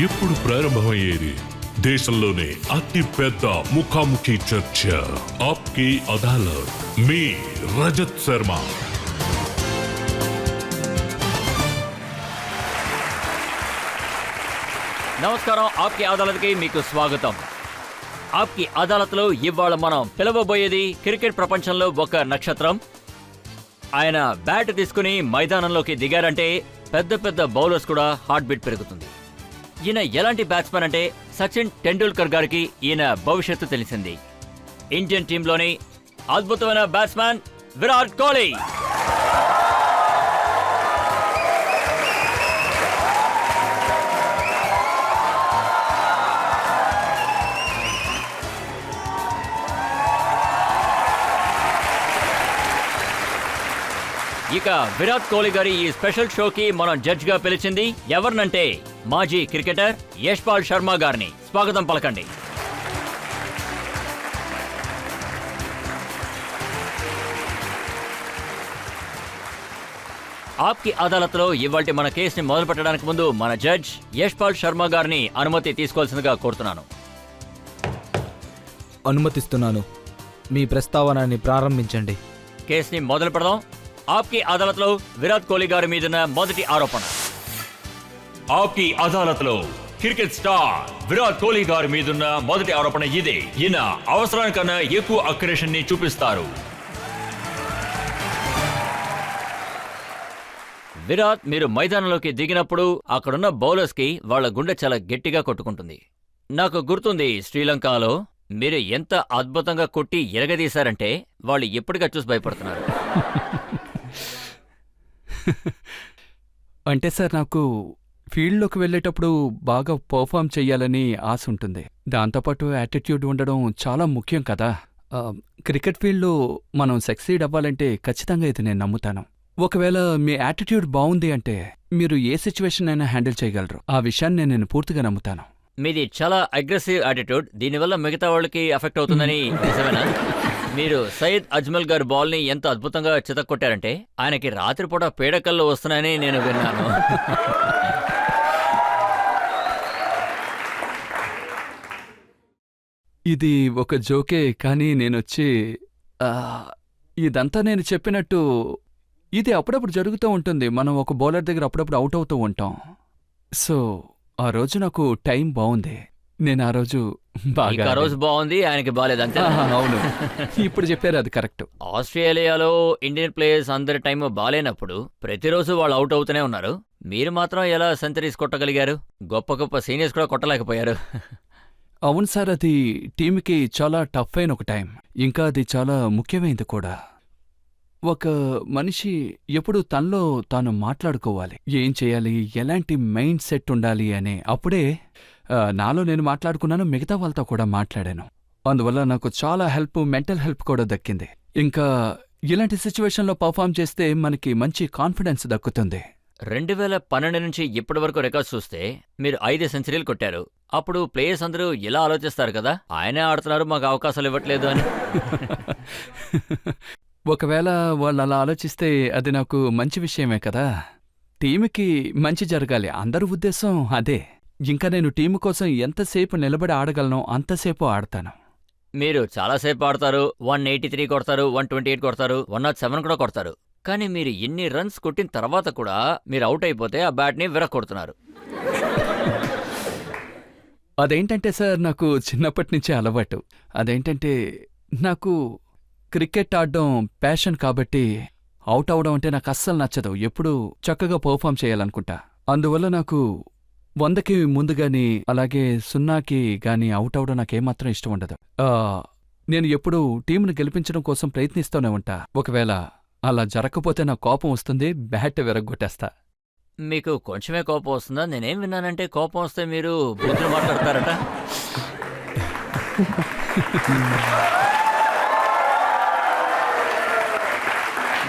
ఇప్పుడు ప్రారంభమయ్యేది దేశంలోనే అతి పెద్ద ముఖాముఖి చర్చ ఆప్కి అదాలత్. మీ రజత్ శర్మ. నమస్కారం. ఆప్కి అదాలత్కి మీకు స్వాగతం. ఆప్కి అదాలత్లో ఇవాళ మనం పిలవబోయేది క్రికెట్ ప్రపంచంలో ఒక నక్షత్రం. ఆయన బ్యాట్ తీసుకుని మైదానంలోకి దిగారంటే పెద్ద పెద్ద బౌలర్స్ కూడా హార్ట్ బీట్ పెరుగుతుంది. ఈయన ఎలాంటి బ్యాట్స్మెన్ అంటే సచిన్ టెండూల్కర్ గారికి ఈయన భవిష్యత్తు తెలిసింది. ఇండియన్ టీంలోని అద్భుతమైన బ్యాట్స్మెన్ విరాట్ కోహ్లీ. ఇక విరాట్ కోహ్లీ గారి ఈ స్పెషల్ షోకి మనం జడ్జ్ గా పిలిచింది ఎవరినంటే మాజీ క్రికెటర్ యశ్పాల్ శర్మ గారిని. స్వాగతం పలకండి. ఆప్కి అదాలత్లో ఇవాల్టి మన కేసుని మొదలు పెట్టడానికి ముందు మన జడ్జ్ యశ్పాల్ శర్మ గారిని అనుమతి తీసుకోవాల్సిందిగా కోరుతున్నాను. అనుమతిస్తున్నాను. మీ ప్రస్తావనని ప్రారంభించండి. కేసుని మొదలు పెడదాం. ఆప్కి అదాలత్లో విరాట్ కోహ్లీ గారి మీదున్న మొదటి ఆరోపణ. ఆప్కి అదాలత్లో క్రికెట్ స్టార్ విరాట్ కోహ్లీ గారి మీదున్న మొదటి ఆరోపణ ఇదే. ఈయన అవసరానికన్నా ఎక్కువ అగ్రెషన్ ని చూపిస్తారు. విరాట్, మీరు మైదానంలోకి దిగినప్పుడు అక్కడున్న బౌలర్స్ కి వాళ్ళ గుండె చాలా గట్టిగా కొట్టుకుంటుంది. నాకు గుర్తుంది, శ్రీలంకలో మీరు ఎంత అద్భుతంగా కొట్టి ఎరగదీశారంటే వాళ్ళు ఎప్పటిగా చూసి భయపడుతున్నారు. అంటే సార్, నాకు ఫీల్డ్లోకి వెళ్ళేటప్పుడు బాగా పర్ఫామ్ చెయ్యాలని ఆశ ఉంటుంది. దాంతోపాటు యాటిట్యూడ్ ఉండడం చాలా ముఖ్యం కదా. క్రికెట్ ఫీల్డ్లో మనం సక్సీడ్ అవ్వాలంటే ఖచ్చితంగా ఇది నేను నమ్ముతాను. ఒకవేళ మీ యాటిట్యూడ్ బాగుంది అంటే మీరు ఏ సిచ్యువేషన్ అయినా హ్యాండిల్ చేయగలరు. ఆ విషయాన్ని నేను పూర్తిగా నమ్ముతాను. మీది చాలా అగ్రెసివ్ యాటిట్యూడ్. దీనివల్ల మిగతా వాళ్ళకి ఎఫెక్ట్ అవుతుందని నిజమేనా? మీరు సయ్యద్ అజ్మల్ గారి బాల్ ని ఎంత అద్భుతంగా చితక్కొట్టారంటే ఆయనకి రాత్రిపూట పీడకల్లో వస్తున్నాయని నేను విన్నాను. ఇది ఒక జోకే, కానీ నేనొచ్చి ఇదంతా నేను చెప్పినట్టు ఇది అప్పుడప్పుడు జరుగుతూ ఉంటుంది. మనం ఒక బౌలర్ దగ్గర అప్పుడప్పుడు అవుట్ అవుతూ ఉంటాం. సో ఆ రోజు నాకు టైం బాగుంది. నేను ఆ రోజు బాగా ఆ రోజు బాగుంది, ఆయనకి బాగాలేదు అంతే. అవును, ఇప్పుడు చెప్పారు, అది కరెక్ట్. ఆస్ట్రేలియాలో ఇండియన్ ప్లేయర్స్ అందరి టైం బాగాలేనప్పుడు ప్రతిరోజు వాళ్ళు అవుట్ అవుతూనే ఉన్నారు. మీరు మాత్రం ఎలా సెంచరీస్ కొట్టగలిగారు? గొప్ప గొప్ప సీనియర్స్ కూడా కొట్టలేకపోయారు. అవును సార్, అది టీంకి చాలా టఫ్ అయిన ఒక టైం. ఇంకా అది చాలా ముఖ్యమైనది కూడా. ఒక మనిషి ఎప్పుడు తనలో తాను మాట్లాడుకోవాలి. ఏం చేయాలి, ఎలాంటి మైండ్ సెట్ ఉండాలి అని. అప్పుడే నాలో నేను మాట్లాడుకున్నాను, మిగతా వాళ్ళతో కూడా మాట్లాడాను. అందువల్ల నాకు చాలా మెంటల్ హెల్ప్ కూడా దక్కింది. ఇంకా ఇలాంటి సిచ్యువేషన్లో పర్ఫామ్ చేస్తే మనకి మంచి కాన్ఫిడెన్స్ దక్కుతుంది. 2012 నుంచి ఇప్పటి వరకు రికార్డ్స్ చూస్తే మీరు 5 సెంచరీలు కొట్టారు. అప్పుడు ప్లేయర్స్ అందరూ ఇలా ఆలోచిస్తారు కదా, ఆయనే ఆడుతున్నారు, మాకు అవకాశాలు ఇవ్వట్లేదు అని. ఒకవేళ వాళ్ళు అలా ఆలోచిస్తే అది నాకు మంచి విషయమే కదా. టీముకి మంచి జరగాలి, అందరి ఉద్దేశం అదే. ఇంకా నేను టీము కోసం ఎంతసేపు నిలబడి ఆడగలనో అంతసేపు ఆడతాను. మీరు చాలాసేపు ఆడతారు. 183 కొడతారు, 128 కొడతారు, 107 కూడా కొడతారు. కానీ మీరు ఇన్ని రన్స్ కొట్టిన తర్వాత కూడా మీరు అవుట్ అయిపోతే ఆ బ్యాట్ని విరక్కొడుతున్నారు. అదేంటంటే సార్, నాకు చిన్నప్పటి నుంచే అలవాటు. అదేంటంటే నాకు క్రికెట్ ఆడడం ప్యాషన్ కాబట్టి అవుట్ అవడం అంటే నాకు అస్సలు నచ్చదు. ఎప్పుడూ చక్కగా పర్ఫామ్ చేయాలనుకుంటా. అందువల్ల నాకు 100కి ముందు గాని అలాగే 0కి గాని అవుట్ అవడం నాకేమాత్రం ఇష్టం ఉండదు. నేను ఎప్పుడూ టీంను గెలిపించడం కోసం ప్రయత్నిస్తూనే ఉంటా. ఒకవేళ అలా జరగకపోతే నాకు కోపం వస్తుంది, బ్యాట్ విరగ్గొట్టేస్తా. మీకు కొంచెమే కోపం వస్తుందా? నేనేం విన్నానంటే కోపం వస్తే మీరు బూతులు మాట్లాడతారట.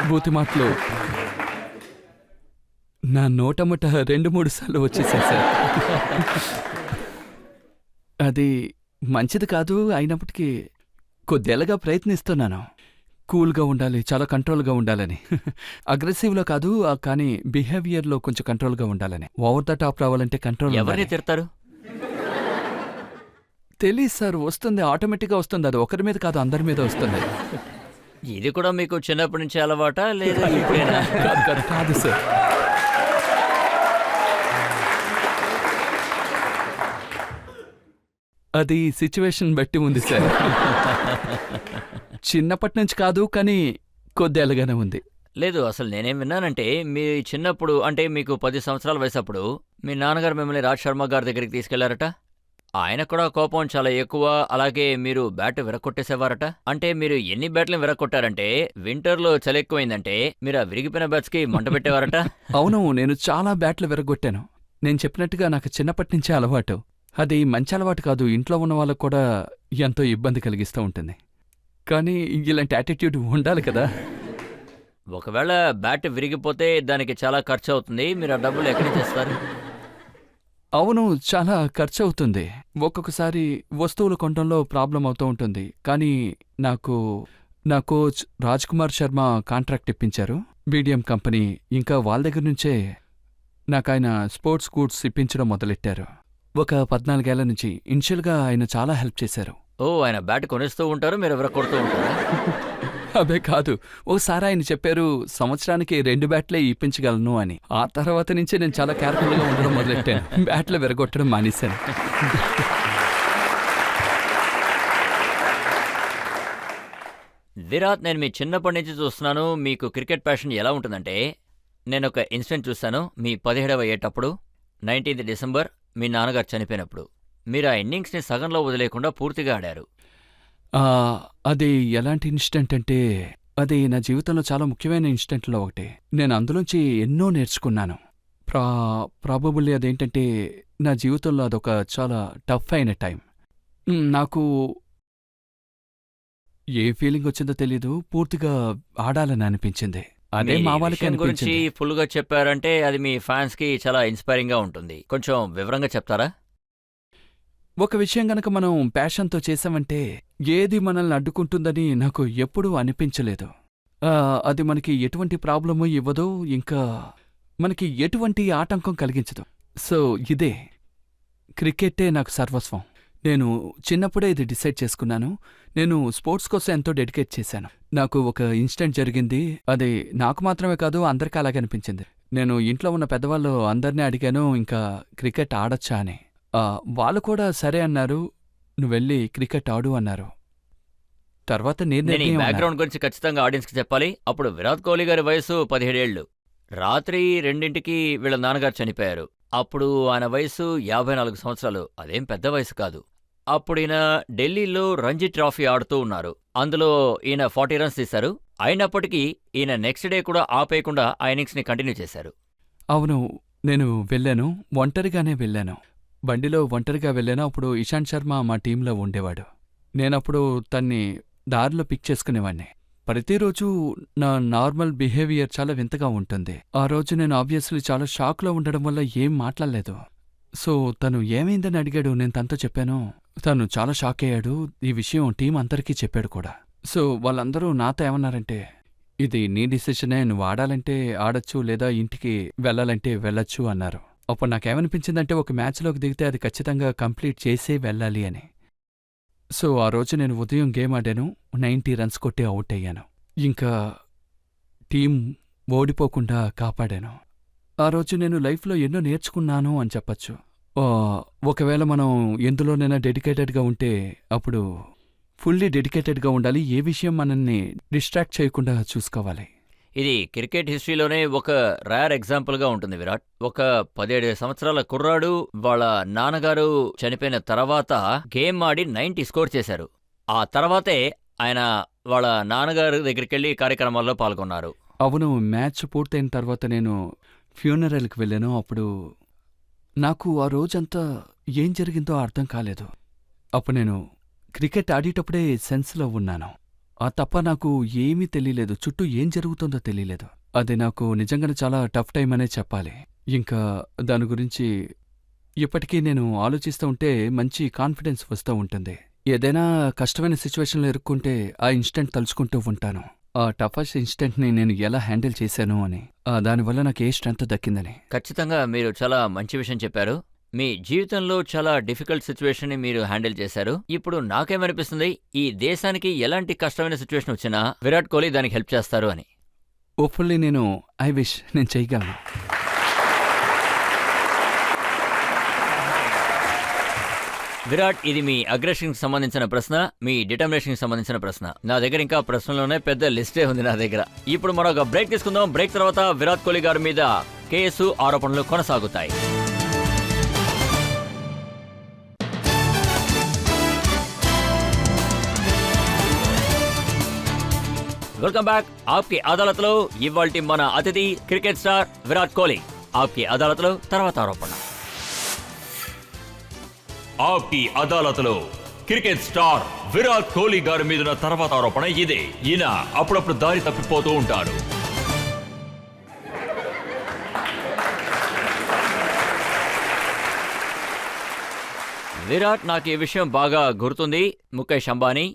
బూతి మాటలు నా నోటముట 2-3 సార్లు వచ్చేసాయి సార్. అది మంచిది కాదు, అయినప్పటికీ కొద్దేళ్ళగా ప్రయత్నిస్తున్నాను. కూల్గా ఉండాలి, చాలా కంట్రోల్గా ఉండాలని. అగ్రెసివ్లో కాదు, కానీ బిహేవియర్లో కొంచెం కంట్రోల్గా ఉండాలని. ఓవర్ ద టాప్ రావాలంటే కంట్రోల్. ఎవరిని తిడతారు? తెలీదు సార్, వస్తుంది, ఆటోమేటిక్గా వస్తుంది. అది ఒకరి మీద కాదు, అందరి మీద వస్తుంది. ఇది కూడా మీకు చిన్నప్పటి నుంచి అలవాటా లేదా ఇప్పుడేనా? కాదు కాదు కాదు సార్. అది సిచ్యువేషన్ బట్టి ఉంది సార్. చిన్నప్పటి నుంచి కాదు, కానీ కొద్దేళ్ళగానే ఉంది. లేదు, అసలు నేనేం విన్నానంటే మీ చిన్నప్పుడు అంటే మీకు 10 సంవత్సరాల వయసప్పుడు మీ నాన్నగారు మిమ్మల్ని రాజ్ శర్మ గారి దగ్గరికి తీసుకెళ్లారట. ఆయన కూడా కోపం చాలా ఎక్కువ, అలాగే మీరు బ్యాట్ విరగొట్టేసేవారట. అంటే మీరు ఎన్ని బ్యాట్లను విరగొట్టారంటే వింటర్లో చలి ఎక్కువైందంటే మీరు ఆ విరిగిపోయిన బ్యాట్స్కి మంట పెట్టేవారట. అవును, నేను చాలా బ్యాట్లు విరగొట్టాను. నేను చెప్పినట్టుగా నాకు చిన్నప్పటి నుంచే అలవాటు. అది మంచి అలవాటు కాదు, ఇంట్లో ఉన్న వాళ్ళకు కూడా ఎంతో ఇబ్బంది కలిగిస్తూ ఉంటుంది. కానీ ఇలాంటి యాటిట్యూడ్ ఉండాలి కదా. ఒకవేళ బ్యాట్ విరిగిపోతే దానికి చాలా ఖర్చు అవుతుంది, మీరు ఆ డబ్బులు ఎక్కడి నుంచి తెస్తారు? అవును, చాలా ఖర్చు అవుతుంది. ఒక్కొక్కసారి వస్తువులు కొనడంలో ప్రాబ్లం అవుతూ ఉంటుంది. కానీ నాకు నా కోచ్ రాజ్ కుమార్ శర్మ కాంట్రాక్ట్ ఇప్పించారు, బీడిఎం కంపెనీ. ఇంకా వాళ్ళ దగ్గర నుంచే నాకాయన స్పోర్ట్స్ గూడ్స్ ఇప్పించడం మొదలెట్టారు. ఒక 14 ఏళ్ల నుంచి. ఇనిషియల్గా ఆయన చాలా హెల్ప్ చేశారు. ఓ, ఆయన బ్యాట్ కొనిస్తూ ఉంటారు, మీరు విరగొడుతూ ఉంటారా? అబే కాదు, ఓసారి ఆయన చెప్పారు సంవత్సరానికి 2 బ్యాట్లే ఇప్పించగలను అని. ఆ తర్వాత నుంచే నేను చాలా కేర్ఫుల్గా ఉండడం మొదలెట్టాను. బ్యాట్లు విరగొట్టడం మానేశాను. విరాట్, నేను మీ చిన్నప్పటి నుంచి చూస్తున్నాను. మీకు క్రికెట్ ప్యాషన్ ఎలా ఉంటుందంటే, నేను ఒక ఇన్సిడెంట్ చూశాను. మీ 17వ ఏటప్పుడు 19th డిసెంబర్ మీ నాన్నగారు చనిపోయినప్పుడు మీరు ఆ ఇన్నింగ్స్ని సగంలో వదిలేయకుండా పూర్తిగా ఆడారు. అది ఎలాంటి ఇన్సిడెంట్ అంటే, అది నా జీవితంలో చాలా ముఖ్యమైన ఇన్సిడెంట్లో ఒకటి. నేను అందులోంచి ఎన్నో నేర్చుకున్నాను. ప్రాబబుల్లీ అదేంటంటే, నా జీవితంలో అదొక చాలా టఫ్ అయిన టైం. నాకు ఏ ఫీలింగ్ వచ్చిందో తెలీదు, పూర్తిగా ఆడాలని అనిపించింది. అదే మీరు మా ఈ వాళ్ళకి విషయం గురించి అనిపించింది. ఫుల్గా చెప్పారంటే అది మీ ఫ్యాన్స్కి చాలా ఇన్స్పైరింగ్గా ఉంటుంది. కొంచెం వివరంగా చెప్తారా? ఒక విషయం గనక మనం ప్యాషన్తో చేసామంటే ఏది మనల్ని అడ్డుకుంటుందని నాకు ఎప్పుడూ అనిపించలేదు. అది మనకి ఎటువంటి ప్రాబ్లము ఇవ్వదు, ఇంకా మనకి ఎటువంటి ఆటంకం కలిగించదు. సో ఇదే, క్రికెట్టే నాకు సర్వస్వం. నేను చిన్నప్పుడే ఇది డిసైడ్ చేసుకున్నాను. నేను స్పోర్ట్స్ కోసం ఎంతో డెడికేట్ చేశాను. నాకు ఒక ఇన్సిడెంట్ జరిగింది, అది నాకు మాత్రమే కాదు అందరికీ అలాగే అనిపించింది. నేను ఇంట్లో ఉన్న పెద్దవాళ్ళు అందరినీ అడిగాను ఇంకా క్రికెట్ ఆడొచ్చా అని. వాళ్ళు కూడా సరే అన్నారు, నువ్వెళ్ళి క్రికెట్ ఆడు అన్నారు. తర్వాత నేను ఈ బ్యాక్గ్రౌండ్ గురించి ఖచ్చితంగా ఆడియన్స్కి చెప్పాలి. అప్పుడు విరాట్ కోహ్లీ గారి వయసు 17 ఏళ్ళు. రాత్రి 2ంటికి వీళ్ళ నాన్నగారు చనిపోయారు. అప్పుడు ఆయన వయసు 54 సంవత్సరాలు. అదేం పెద్ద వయసు కాదు. అప్పుడు ఈయన ఢిల్లీలో రంజీ ట్రాఫీ ఆడుతూ ఉన్నారు. అందులో ఈయన 40 రన్స్ తీశారు. అయినప్పటికీ ఈయన నెక్స్ట్ డే కూడా ఆపేయకుండా ఆ ఇన్నింగ్స్ని కంటిన్యూ చేశారు. అవును, నేను వెళ్ళాను, ఒంటరిగానే వెళ్ళాను. బండిలో ఒంటరిగా వెళ్ళాను. అప్పుడు ఇషాంత్ శర్మ మా టీంలో ఉండేవాడు. నేనప్పుడు తన్ని దారిలో పిక్ చేసుకునేవాణ్ణి. ప్రతిరోజు నా నార్మల్ బిహేవియర్ చాలా వింతగా ఉంటుంది. ఆ రోజు నేను ఆబ్వియస్లీ చాలా షాక్లో ఉండడం వల్ల ఏం మాట్లాడలేదు. సో తను ఏమైందని అడిగాడు. నేను తనతో చెప్పాను. తను చాలా షాక్ అయ్యాడు. ఈ విషయం టీం అందరికీ చెప్పాడు కూడా. సో వాళ్ళందరూ నాతో ఏమన్నారంటే, ఇది నీ డిసిషనే, నువ్వు ఆడాలంటే ఆడచ్చు, లేదా ఇంటికి వెళ్ళాలంటే వెళ్ళొచ్చు అన్నారు. అప్పుడు నాకేమనిపించిందంటే, ఒక మ్యాచ్లోకి దిగితే అది ఖచ్చితంగా కంప్లీట్ చేసే వెళ్ళాలి అని. సో ఆ రోజు నేను ఉదయం గేమ్ ఆడాను, 90 రన్స్ కొట్టి అవుట్ అయ్యాను. ఇంకా టీం ఓడిపోకుండా కాపాడాను. ఆ రోజు నేను లైఫ్లో ఎన్నో నేర్చుకున్నాను అని చెప్పచ్చు. ఒకవేళ మనం ఎందులోనైనా డెడికేటెడ్గా ఉంటే అప్పుడు ఫుల్లీ డెడికేటెడ్గా ఉండాలి. ఏ విషయం మనల్ని డిస్ట్రాక్ట్ చేయకుండా చూసుకోవాలి. ఇది క్రికెట్ హిస్టరీలోనే ఒక రేర్ ఎగ్జాంపుల్గా ఉంటుంది విరాట్. ఒక 17 సంవత్సరాల కుర్రాడు వాళ్ళ నాన్నగారు చనిపోయిన తర్వాత గేమ్ ఆడి 90 స్కోర్ చేశారు. ఆ తర్వాతే ఆయన వాళ్ళ నాన్నగారు దగ్గరికి వెళ్ళి కార్యక్రమాల్లో పాల్గొన్నారు. అవును, మ్యాచ్ పూర్తయిన తర్వాత నేను ఫ్యూనరల్కి వెళ్ళాను. అప్పుడు నాకు ఆ రోజంతా ఏం జరిగిందో అర్థం కాలేదు. అప్పుడు నేను క్రికెట్ ఆడేటప్పుడే సెన్స్లో ఉన్నాను. ఆ తప్ప నాకు ఏమీ తెలియలేదు, చుట్టూ ఏం జరుగుతుందో తెలియలేదు. అది నాకు నిజంగానే చాలా టఫ్ టైం అనే చెప్పాలి. ఇంకా దాని గురించి ఇప్పటికీ నేను ఆలోచిస్తూ ఉంటే మంచి కాన్ఫిడెన్స్ వస్తూ ఉంటుంది. ఏదైనా కష్టమైన సిచ్యువేషన్లో ఇరుక్కుంటే ఆ ఇన్స్టెంట్ తలుచుకుంటూ ఉంటాను. ఆ టఫెస్ట్ ఇన్స్టెంట్ని నేను ఎలా హ్యాండిల్ చేశాను అని, దానివల్ల నాకు ఏ స్ట్రెంత్ దక్కిందని. ఖచ్చితంగా మీరు చాలా మంచి విషయం చెప్పారు. మీ జీవితంలో చాలా డిఫికల్ట్ సిచ్యువేషన్ ని మీరు హ్యాండిల్ చేశారు. ఇప్పుడు నాకేమనిపిస్తుంది, ఈ దేశానికి ఎలాంటి కష్టమైన సిచ్యువేషన్ వచ్చినా విరాట్ కోహ్లీ దానికి హెల్ప్ చేస్తారు అని. హోప్ఫుల్లీ నేను చేయగలను. విరాట్, ఇది మీ అగ్రెషన్ కి సంబంధించిన ప్రశ్న, మీ డిటర్మినేషన్ కి సంబంధించిన ప్రశ్న. నా దగ్గర ఇంకా ప్రశ్నలోనే పెద్ద లిస్టే ఉంది నా దగ్గర. ఇప్పుడు మనం ఒక బ్రేక్ తీసుకుందాం. బ్రేక్ తర్వాత విరాట్ కోహ్లీ గారి మీద కేసు ఆరోపణలు కొనసాగుతాయి. Welcome back. ఆప్కి అదాలత్లో ఇవాల్టి మన అతిథి క్రికెట్ స్టార్ విరాట్ కోహ్లీ. ఆప్కి అదాలత్లో తర్వాత ఆరోపణ. ఆప్కి అదాలత్లో క్రికెట్ స్టార్ విరాట్ కోహ్లీ గారి మీద తర్వాత ఆరోపణ ఇదే. ఈయన అప్పుడప్పుడు దారి తప్పిపోతూ ఉంటారు. విరాట్, నాకు ఈ విషయం బాగా గుర్తుంది. ముఖేష్ అంబానీ,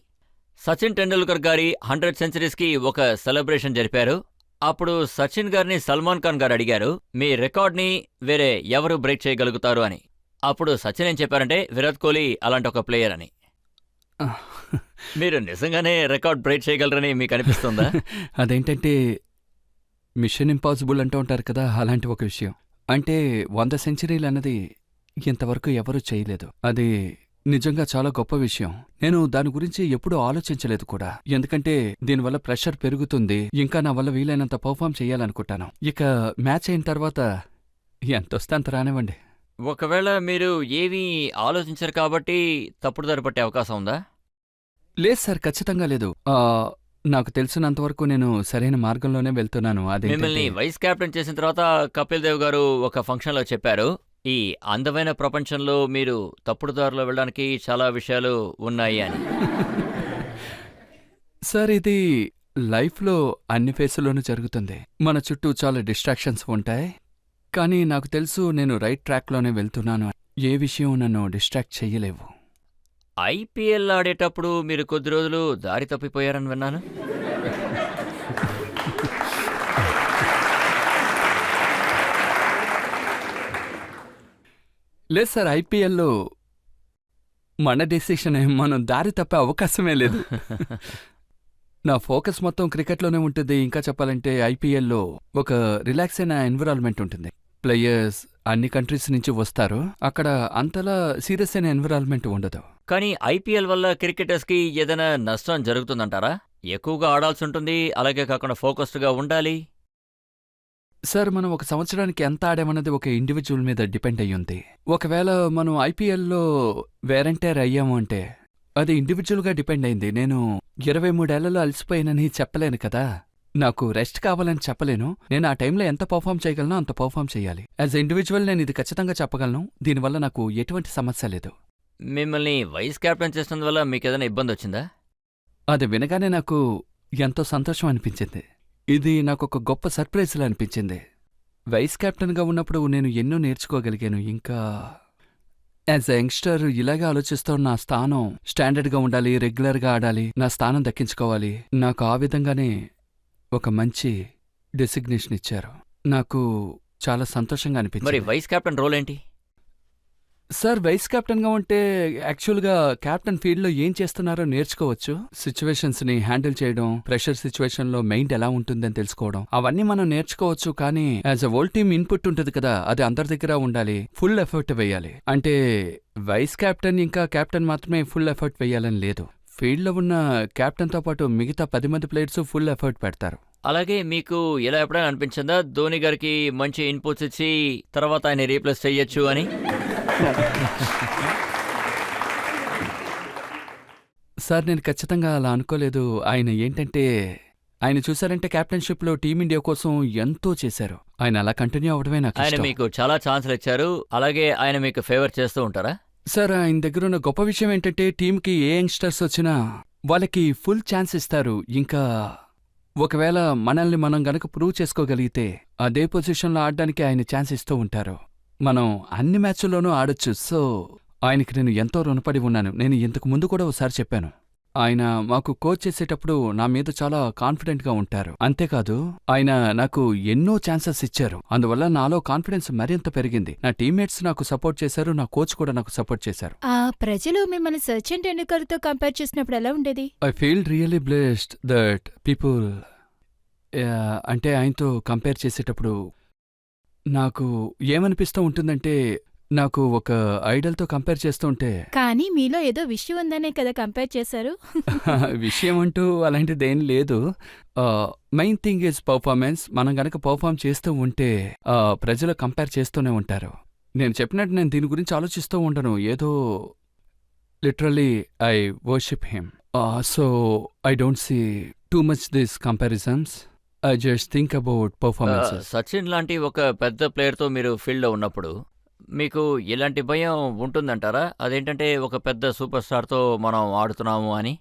సచిన్ టెండూల్కర్ గారి 100 సెంచరీస్ కి ఒక సెలబ్రేషన్ జరిపారు. అప్పుడు సచిన్ గారిని సల్మాన్ ఖాన్ గారు అడిగారు, మీ రికార్డ్ని వేరే ఎవరు బ్రేక్ చేయగలుగుతారు అని. అప్పుడు సచిన్ ఏం చెప్పారంటే, విరాట్ కోహ్లీ అలాంటి ఒక ప్లేయర్ అని. మీరు నిజంగానే రికార్డ్ బ్రేక్ చేయగలరని మీకు అనిపిస్తుందా? అదేంటంటే మిషన్ ఇంపాసిబుల్ అంటూ ఉంటారు కదా, అలాంటి ఒక విషయం. అంటే 100 సెంచరీలు అన్నది ఇంతవరకు ఎవరూ చేయలేదు. అది నిజంగా చాలా గొప్ప విషయం. నేను దాని గురించి ఎప్పుడూ ఆలోచించలేదు కూడా, ఎందుకంటే దీనివల్ల ప్రెషర్ పెరుగుతుంది. ఇంకా నా వల్ల వీలైనంత పర్ఫామ్ చేయాలనుకుంటాను. ఇక మ్యాచ్ అయిన తర్వాత ఎంతొస్తే అంత రానివ్వండి. ఒకవేళ మీరు ఏమీ ఆలోచించరు కాబట్టి తప్పుడు దారి పట్టే అవకాశం ఉందా? లేదు సార్, ఖచ్చితంగా లేదు. నాకు తెలిసినంతవరకు నేను సరైన మార్గంలోనే వెళ్తున్నాను. అదే మిమ్మల్ని వైస్ కెప్టెన్ చేసిన తర్వాత కపిల్ దేవ్ గారు ఒక ఫంక్షన్లో చెప్పారు, ఈ అందమైన ప్రపంచంలో మీరు తప్పుడు దారిలో వెళ్ళడానికి చాలా విషయాలు ఉన్నాయి అని. సార్, ఇది లైఫ్లో అన్ని ఫేసుల్లోనూ జరుగుతుంది. మన చుట్టూ చాలా డిస్ట్రాక్షన్స్ ఉంటాయి, కానీ నాకు తెలుసు నేను రైట్ ట్రాక్లోనే వెళ్తున్నాను. ఏ విషయం నన్ను డిస్ట్రాక్ట్ చెయ్యలేవు. ఐపీఎల్ ఆడేటప్పుడు మీరు కొద్ది రోజులు దారి తప్పిపోయారని విన్నాను. లేదు సార్, ఐపీఎల్లో మన డెసిషన్ మనం దారి తప్పే అవకాశమే లేదు. నా ఫోకస్ మొత్తం క్రికెట్లోనే ఉంటుంది. ఇంకా చెప్పాలంటే ఐపీఎల్లో ఒక రిలాక్స్ అయిన ఎన్విరాన్మెంట్ ఉంటుంది. ప్లేయర్స్ అన్ని కంట్రీస్ నుంచి వస్తారు. అక్కడ అంతలా సీరియస్ అయిన ఎన్విరాన్మెంట్ ఉండదు. కానీ ఐపీఎల్ వల్ల క్రికెటర్స్కి ఏదైనా నష్టం జరుగుతుందంటారా? ఎక్కువగా ఆడాల్సి ఉంటుంది, అలాగే కాకుండా ఫోకస్డ్గా ఉండాలి. సార్, మనం ఒక సంవత్సరానికి ఎంత ఆడామన్నది ఒక ఇండివిజువల్ మీద డిపెండ్ అయ్యింది. ఒకవేళ మనం ఐపీఎల్లో వేరంటైర్ అయ్యాము అంటే అది ఇండివిజువల్గా డిపెండ్ అయింది. నేను 23 ఏళ్లలో అలసిపోయానని చెప్పలేను కదా. నాకు రెస్ట్ కావాలని చెప్పలేను. నేను ఆ టైంలో ఎంత పర్ఫామ్ చేయగలనో అంత పర్ఫామ్ చేయాలి. యాజ్ ఎ ఇండివిజువల్ నేను ఇది ఖచ్చితంగా చెప్పగలను. దీనివల్ల నాకు ఎటువంటి సమస్య లేదు. మిమ్మల్ని వైస్ కెప్టెన్ చేసినందువల్ల మీకు ఏదైనా ఇబ్బంది వచ్చిందా? అది వినగానే నాకు ఎంతో సంతోషం అనిపించింది. ఇది నాకొక గొప్ప సర్ప్రైజ్లా అనిపించింది. వైస్ కెప్టెన్గా ఉన్నప్పుడు నేను ఎన్నో నేర్చుకోగలిగాను. ఇంకా యాజ్ ఎ యంగ్స్టర్ ఇలాగే ఆలోచిస్తూ నా స్థానం స్టాండర్డ్గా ఉండాలి, రెగ్యులర్గా ఆడాలి, నా స్థానం దక్కించుకోవాలి. నాకు ఆ విధంగానే ఒక మంచి డెసిగ్నేషన్ ఇచ్చారు. నాకు చాలా సంతోషంగా మరి అనిపించింది. వైస్ కెప్టెన్ రోల్ ఏంటి? సార్, వైస్ కెప్టెన్గా ఉంటే యాక్చువల్గా కెప్టెన్ ఫీల్డ్లో ఏం చేస్తున్నారో నేర్చుకోవచ్చు. సిచ్యువేషన్స్ని హ్యాండిల్ చేయడం, ప్రెషర్ సిచ్యువేషన్లో మైండ్ ఎలా ఉంటుందని తెలుసుకోవడం, అవన్నీ మనం నేర్చుకోవచ్చు. కానీ as a whole team input ఉంటుంది కదా, అది అందరి దగ్గర ఉండాలి. ఫుల్ ఎఫర్ట్ వేయాలి. అంటే వైస్ కెప్టెన్ ఇంకా కెప్టెన్ మాత్రమే ఫుల్ ఎఫర్ట్ వేయాలని లేదు. ఫీల్డ్లో ఉన్న కెప్టెన్తో పాటు మిగతా 10 మంది ప్లేయర్స్ ఫుల్ ఎఫర్ట్ పెడతారు. అలాగే మీకు ఇలా ఎప్పుడైనా అనిపించిందా, ధోని గారికి మంచి ఇన్పుట్స్ ఇచ్చి తర్వాత ఆయన రీప్లేస్ చెయ్యొచ్చు అని? సార్, నేను ఖచ్చితంగా అలా అనుకోలేదు. ఆయన చూసారంటే కెప్టెన్షిప్లో టీమిండియా కోసం ఎంతో చేశారు. ఆయన అలా కంటిన్యూ అవడమే నాకు ఆయన ఇష్టం. మీకు చాలా ఛాన్సులు ఇచ్చారు, అలాగే ఆయన మీకు ఫేవర్ చేస్తూ ఉంటారా? సార్, ఆయన దగ్గర ఉన్న గొప్ప విషయం ఏంటంటే టీంకి ఏ యంగ్స్టర్స్ వచ్చినా వాళ్ళకి ఫుల్ ఛాన్స్ ఇస్తారు. ఇంకా ఒకవేళ మనల్ని మనం గనక ప్రూవ్ చేసుకోగలిగితే అదే పొజిషన్లో ఆడడానికి ఆయన ఛాన్స్ ఇస్తూ ఉంటారు. మనం అన్ని మ్యాచ్ల్లోనూ ఆడొచ్చు. సో ఆయనకి నేను ఎంతో రుణపడి ఉన్నాను. నేను ఇంతకు ముందు కూడా ఒకసారి చెప్పాను, ఆయన మాకు కోచ్ చేసేటప్పుడు నా మీద చాలా కాన్ఫిడెంట్గా ఉంటారు. అంతేకాదు ఆయన నాకు ఎన్నో ఛాన్సెస్ ఇచ్చారు. అందువల్ల నాలో కాన్ఫిడెన్స్ మరింత పెరిగింది. నా టీమ్మేట్స్ నాకు సపోర్ట్ చేశారు, నా కోచ్ కూడా నాకు సపోర్ట్ చేశారు. ఆ ప్రజలు మిమ్మల్ని సచిన్ టెండూల్కర్తో కంపేర్ చేసినప్పుడు ఎలా ఉండేది? I feel really blessed that people అంటే ఆయనతో కంపేర్ చేసేటప్పుడు నాకు ఏమనిపిస్తూ ఉంటుందంటే, నాకు ఒక ఐడల్తో కంపేర్ చేస్తూ ఉంటే కానీ మీలో ఏదో విషయం ఉందనే కదా కంపేర్ చేశారు. విషయం అంటూ అలాంటిదేం లేదు. Main thing is performance. మనం గనక పర్ఫార్మ్ చేస్తూ ఉంటే ప్రజలు కంపేర్ చేస్తూనే ఉంటారు. నేను చెప్పినట్టు నేను దీని గురించి ఆలోచిస్తూ ఉండను. ఏదో literally I worship him. So I don't see too much this comparisons. I just think about performances. Sachin లాంటి ఒక పెద్ద ప్లేయర్తో మీరు ఫీల్డ్లో ఉన్నప్పుడు మీకు ఇలాంటి భయం ఉంటుందంటారా? అదేంటంటే ఒక పెద్ద సూపర్ స్టార్తో మనం ఆడుతున్నాము అని.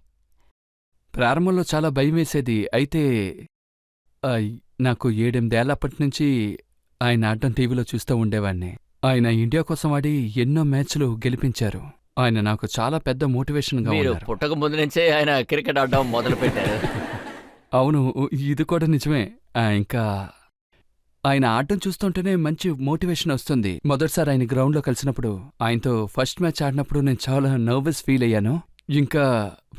ప్రారంభంలో చాలా భయం వేసేది. అయితే నాకు 7-8 ఏళ్లప్పటి నుంచి ఆయన ఆడడం టీవీలో చూస్తూ ఉండేవాణ్ణి. ఆయన ఇండియా కోసం ఆడి ఎన్నో మ్యాచ్లు గెలిపించారు. ఆయన నాకు చాలా పెద్ద మోటివేషన్గా మీరు ఉన్నారు. పుట్టక ముందు నుంచే ఆయన క్రికెట్ ఆడడం మొదలు పెట్టారు. అవును, ఇది కూడా నిజమే. ఇంకా ఆయన ఆడటం చూస్తుంటేనే మంచి మోటివేషన్ వస్తుంది. మొదటిసారి ఆయన గ్రౌండ్లో కలిసినప్పుడు, ఆయనతో ఫస్ట్ మ్యాచ్ ఆడినప్పుడు నేను చాలా నర్వస్ ఫీల్ అయ్యాను. ఇంకా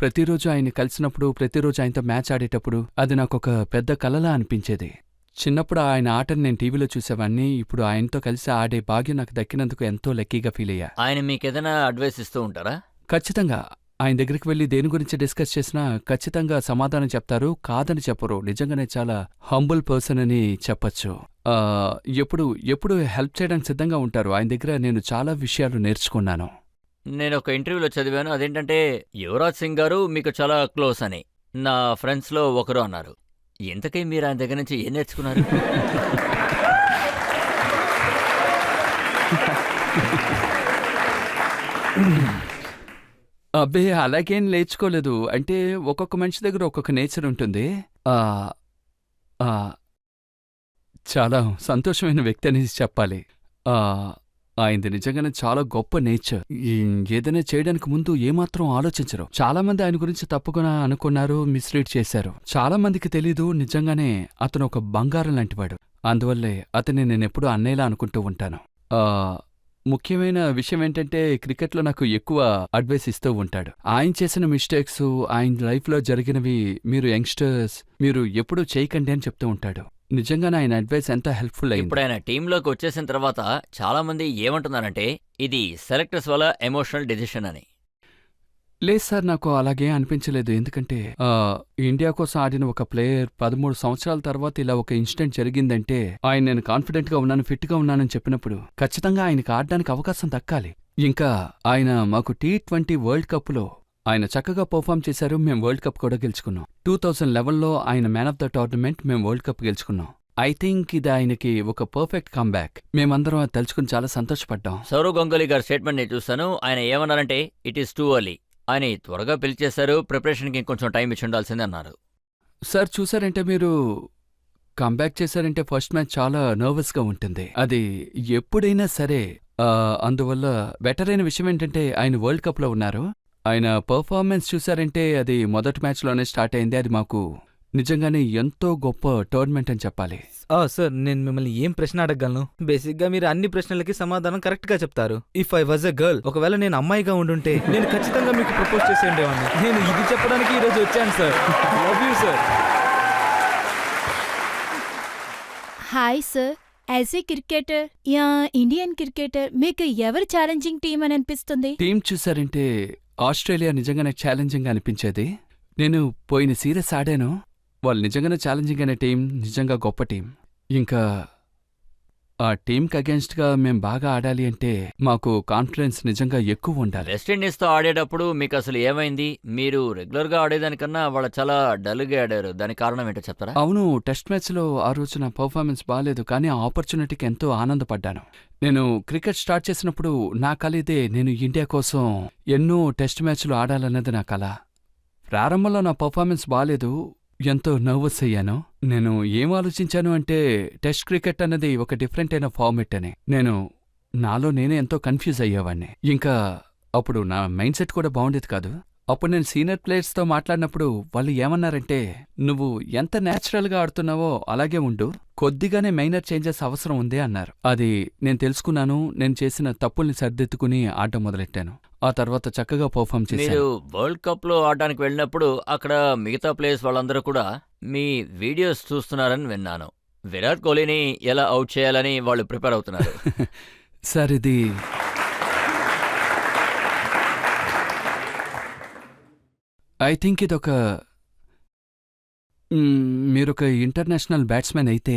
ప్రతిరోజు ఆయన కలిసినప్పుడు, ప్రతిరోజు ఆయనతో మ్యాచ్ ఆడేటప్పుడు అది నాకొక పెద్ద కలలా అనిపించేది. చిన్నప్పుడు ఆయన ఆటను నేను టీవీలో చూసేవాణ్ణి. ఇప్పుడు ఆయనతో కలిసి ఆడే భాగ్యం నాకు దక్కినందుకు ఎంతో లక్కీగా ఫీల్ అయ్యా. ఆయన మీకేదైనా అడ్వైస్ ఇస్తూ ఉంటారా? ఖచ్చితంగా. ఆయన దగ్గరికి వెళ్ళి దేని గురించి డిస్కస్ చేసినా ఖచ్చితంగా సమాధానం చెప్తారు, కాదని చెప్పరు. నిజంగానే చాలా హంబుల్ పర్సన్ అని చెప్పచ్చు. ఎప్పుడు హెల్ప్ చేయడానికి సిద్ధంగా ఉంటారు. ఆయన దగ్గర నేను చాలా విషయాలు నేర్చుకున్నాను. నేను ఒక ఇంటర్వ్యూలో చదివాను. అదేంటంటే యువరాజ్ సింగ్ గారు మీకు చాలా క్లోజ్ అని నా ఫ్రెండ్స్లో ఒకరు అన్నారు. ఇంతకీ మీరు ఆయన దగ్గర నుంచి ఏం నేర్చుకున్నారు? అబ్బే, అలాగేం నేర్చుకోలేదు. అంటే ఒక్కొక్క మనిషి దగ్గర ఒక్కొక్క నేచర్ ఉంటుంది. చాలా సంతోషమైన వ్యక్తి అని చెప్పాలి. ఆయనది నిజంగానే చాలా గొప్ప నేచర్. ఏదైనా చేయడానికి ముందు ఏమాత్రం ఆలోచించరు. చాలా మంది ఆయన గురించి తప్పుగా అనుకున్నారు, మిస్లీడ్ చేశారు. చాలా మందికి తెలీదు, నిజంగానే అతను ఒక బంగారం లాంటివాడు. అందువల్లే అతన్ని నేనెప్పుడూ అన్నయ్యలా అనుకుంటూ ఉంటాను. ముఖ్యమైన విషయం ఏంటంటే, క్రికెట్లో నాకు ఎక్కువ అడ్వైస్ ఇస్తూ ఉంటాడు. ఆయన చేసిన మిస్టేక్స్, ఆయన లైఫ్లో జరిగినవి మీరు యంగ్స్టర్స్ మీరు ఎప్పుడూ చేయకండి అని చెప్తూ ఉంటాడు. నిజంగానే ఆయన అడ్వైస్ ఎంత హెల్ప్ఫుల్ అయింది. ఇప్పుడు ఆయన టీంలోకి వచ్చేసిన తర్వాత చాలా మంది ఏమంటున్నారంటే ఇది సెలెక్టర్స్ వల్ల ఎమోషనల్ డెసిషన్ అని. లేదు సార్, నాకు అలాగే అనిపించలేదు. ఎందుకంటే ఇండియా కోసం ఆడిన ఒక ప్లేయర్ 13 సంవత్సరాల తర్వాత ఇలా ఒక ఇన్సిడెంట్ జరిగిందంటే, ఆయన నేను కాన్ఫిడెంట్గా ఉన్నాను, ఫిట్గా ఉన్నానని చెప్పినప్పుడు ఖచ్చితంగా ఆయనకు ఆడడానికి అవకాశం దక్కాలి. ఇంకా ఆయన మాకు T20 వరల్డ్ కప్లో ఆయన చక్కగా పర్ఫామ్ చేశారు. మేము వరల్డ్ కప్ కూడా గెలుచుకున్నాం. 2011లో ఆయన మ్యాన్ ఆఫ్ ద టోర్నమెంట్, మేము వరల్డ్ కప్ గెలుచుకున్నాం. ఐ థింక్ ఇది ఆయనకి ఒక పర్ఫెక్ట్ కమ్బ్యాక్. మేమందరం అది తలుచుకుని చాలా సంతోషపడ్డాం. సౌరవ్ గంగూలీ గారి స్టేట్మెంట్ నేను చూస్తాను. ఆయన ఏమన్నారంటే ఇట్ ఈస్ టూ ఎర్లీ అని త్వరగా పిలిచేశారు, ప్రిపరేషన్కి ఇంకొంచెం టైం ఇచ్చి ఉండాల్సిందే అన్నారు. సార్ చూసారంటే, మీరు కంబ్యాక్ చేశారంటే ఫస్ట్ మ్యాచ్ చాలా నర్వస్గా ఉంటుంది. అది ఎప్పుడైనా సరే. అందువల్ల బెటర్ అయిన విషయం ఏంటంటే, ఆయన వరల్డ్ కప్లో ఉన్నారు. ఆయన పర్ఫార్మెన్స్ చూసారంటే అది మొదటి మ్యాచ్లోనే స్టార్ట్ అయింది. అది మాకు నిజంగానే ఎంతో గొప్ప టోర్నమెంట్ అని చెప్పాలి. సార్, నేను మిమ్మల్ని ఏం ప్రశ్న అడగగలను? బేసిక్గా మీరు అన్ని ప్రశ్నలకి సమాధానం కరెక్ట్గా చెప్తారు. If I was a girl, ఒకవేళ నేను అమ్మాయిగా ఉండుంటే నేను ఖచ్చితంగా మీకు ప్రపోజ్ చేసి ఉండేవాడిని. నేను ఇది చెప్పడానికి ఈరోజు వచ్చాను sir. Love you sir. Hi sir, as a cricketer, Indian cricketer మీకు ఎవరు ఛాలెంజింగ్ టీం అని అనిపిస్తుంది? టీం చూసారంటే ఆస్ట్రేలియా నిజంగానే ఛాలెంజింగ్ అనిపించేది. నేను పోయిన సీరీస్ ఆడాను. వాళ్ళు నిజంగానే ఛాలెంజింగ్ అనే టీం, నిజంగా గొప్ప టీం. ఇంకా ఆ టీంకి అగేన్స్ట్గా మేం బాగా ఆడాలి అంటే మాకు కాన్ఫిడెన్స్ నిజంగా ఎక్కువ ఉండాలి. వెస్టిండీస్తో ఆడేటప్పుడు మీకు అసలు ఏమైంది? మీరు రెగ్యులర్గా ఆడేదానికన్నా వాళ్ళు చాలా డల్గా ఆడారు. దానికి కారణం ఏంటో చెప్తారా? అవును, టెస్ట్ మ్యాచ్లో ఆ రోజు నా పర్ఫార్మెన్స్ బాగాలేదు, కానీ ఆ ఆపర్చునిటీకి ఎంతో ఆనందపడ్డాను. నేను క్రికెట్ స్టార్ట్ చేసినప్పుడు నా కల ఇదే. నేను ఇండియా కోసం ఎన్నో టెస్ట్ మ్యాచ్లు ఆడాలన్నది నా కల. ప్రారంభంలో నా పర్ఫార్మెన్స్ బాగాలేదు, ఎంతో నర్వస్ అయ్యాను. నేను ఏం ఆలోచించాను అంటే, టెస్ట్ క్రికెట్ అన్నది ఒక డిఫరెంట్ అయిన ఫార్మెట్ అని. నాలో నేనే ఎంతో కన్ఫ్యూజ్ అయ్యేవాడిని. ఇంకా అప్పుడు నా మైండ్ సెట్ కూడా బాగుండేది కాదు. అప్పుడు నేను సీనియర్ ప్లేయర్స్తో మాట్లాడినప్పుడు వాళ్ళు ఏమన్నారంటే, నువ్వు ఎంత న్యాచురల్గా ఆడుతున్నావో అలాగే ఉండు, కొద్దిగానే మైనర్ చేంజెస్ అవసరం ఉంది అన్నారు. అది నేను తెలుసుకున్నాను. నేను చేసిన తప్పుల్ని సర్దిద్దుకుని ఆడటం మొదలెట్టాను. ఆ తర్వాత చక్కగా పర్ఫామ్ మీరు చేశాను. వరల్డ్ కప్ లో ఆడడానికి వెళ్ళినప్పుడు అక్కడ మిగతా ప్లేయర్స్ వాళ్ళందరూ కూడా మీ వీడియోస్ చూస్తున్నారని విన్నాను. విరాట్ కోహ్లీని ఎలా అవుట్ చేయాలని వాళ్ళు ప్రిపేర్ అవుతున్నారు. సార్ ఇది ఐ థింక్ ఇదొక మీరొక ఇంటర్నేషనల్ బ్యాట్స్మెన్ అయితే